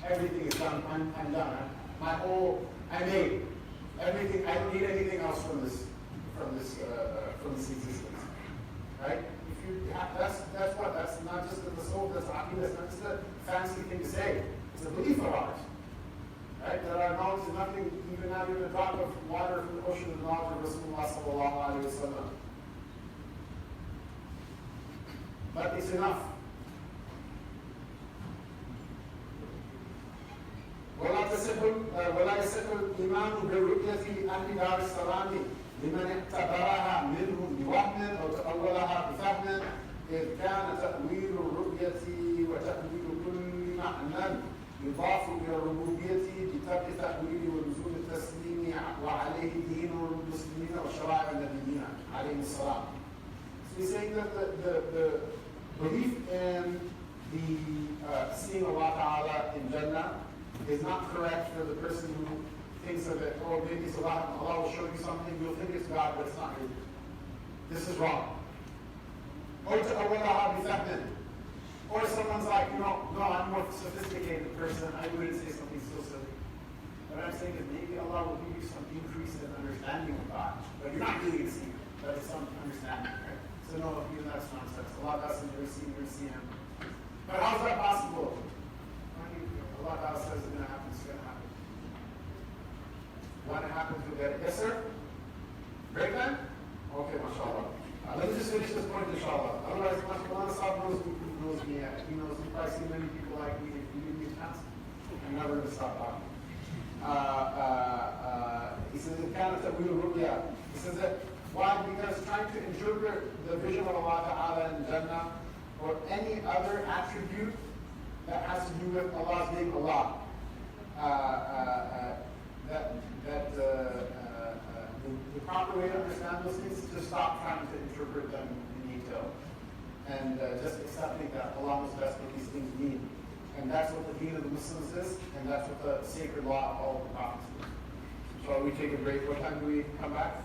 Everything is done. I'm done. I made everything. I don't need anything else from this existence, right? If you that's not just the soul. That's aqeedah. That's not just a fancy thing to say. It's a belief of ours, right? That our knowledge is nothing, not even a drop of water from the ocean of knowledge of Rasulullah sallallahu alaihi wasallam. But it's enough. ولا يصح الإيمان برؤية أهل دار السلام لمن اعتبرها منهم بوهم أو تأولها بفهم إذ كان تأويل الرؤية وتأويل كل معنى يضاف إلى الربوبية بترك تأويل ولزوم التسليم وعليه دين المسلمين وشرائع النبيين عليهم السلام. So he's saying that the belief in the seeing Allah Ta'ala in Jannah is not correct for the person who thinks of it, maybe it's Allah will show you something, you'll think it's God, but it's not you. This is wrong. Or someone's like, no, I'm a more sophisticated person, I wouldn't say something so silly. What I'm saying is maybe Allah will give you some increase in understanding of God, but you're not really going to see Him, but it's some understanding, right? So no, that's nonsense. Allah doesn't see Him. But how's that possible? Allah Ta'ala says it's going to happen, it's going to happen. When it happens, you'll get it. Yes, sir? Break time? Okay, mashallah. Let me just finish this point, inshallah. Otherwise, Maulana Sahib knows me. He knows me. Probably see many people like me. If you give me a chance, I'm never going to stop talking. He says, he says that, why? Because trying to interpret the vision of Allah Ta'ala in Jannah or any other attribute that has to do with Allah's being Allah. The proper way to understand those things is to stop trying to interpret them in detail and just accepting that Allah knows best what these things mean. And that's what the deen of the Muslims is, and that's what the sacred law of all of the prophets is. So we take a break. What time do we come back?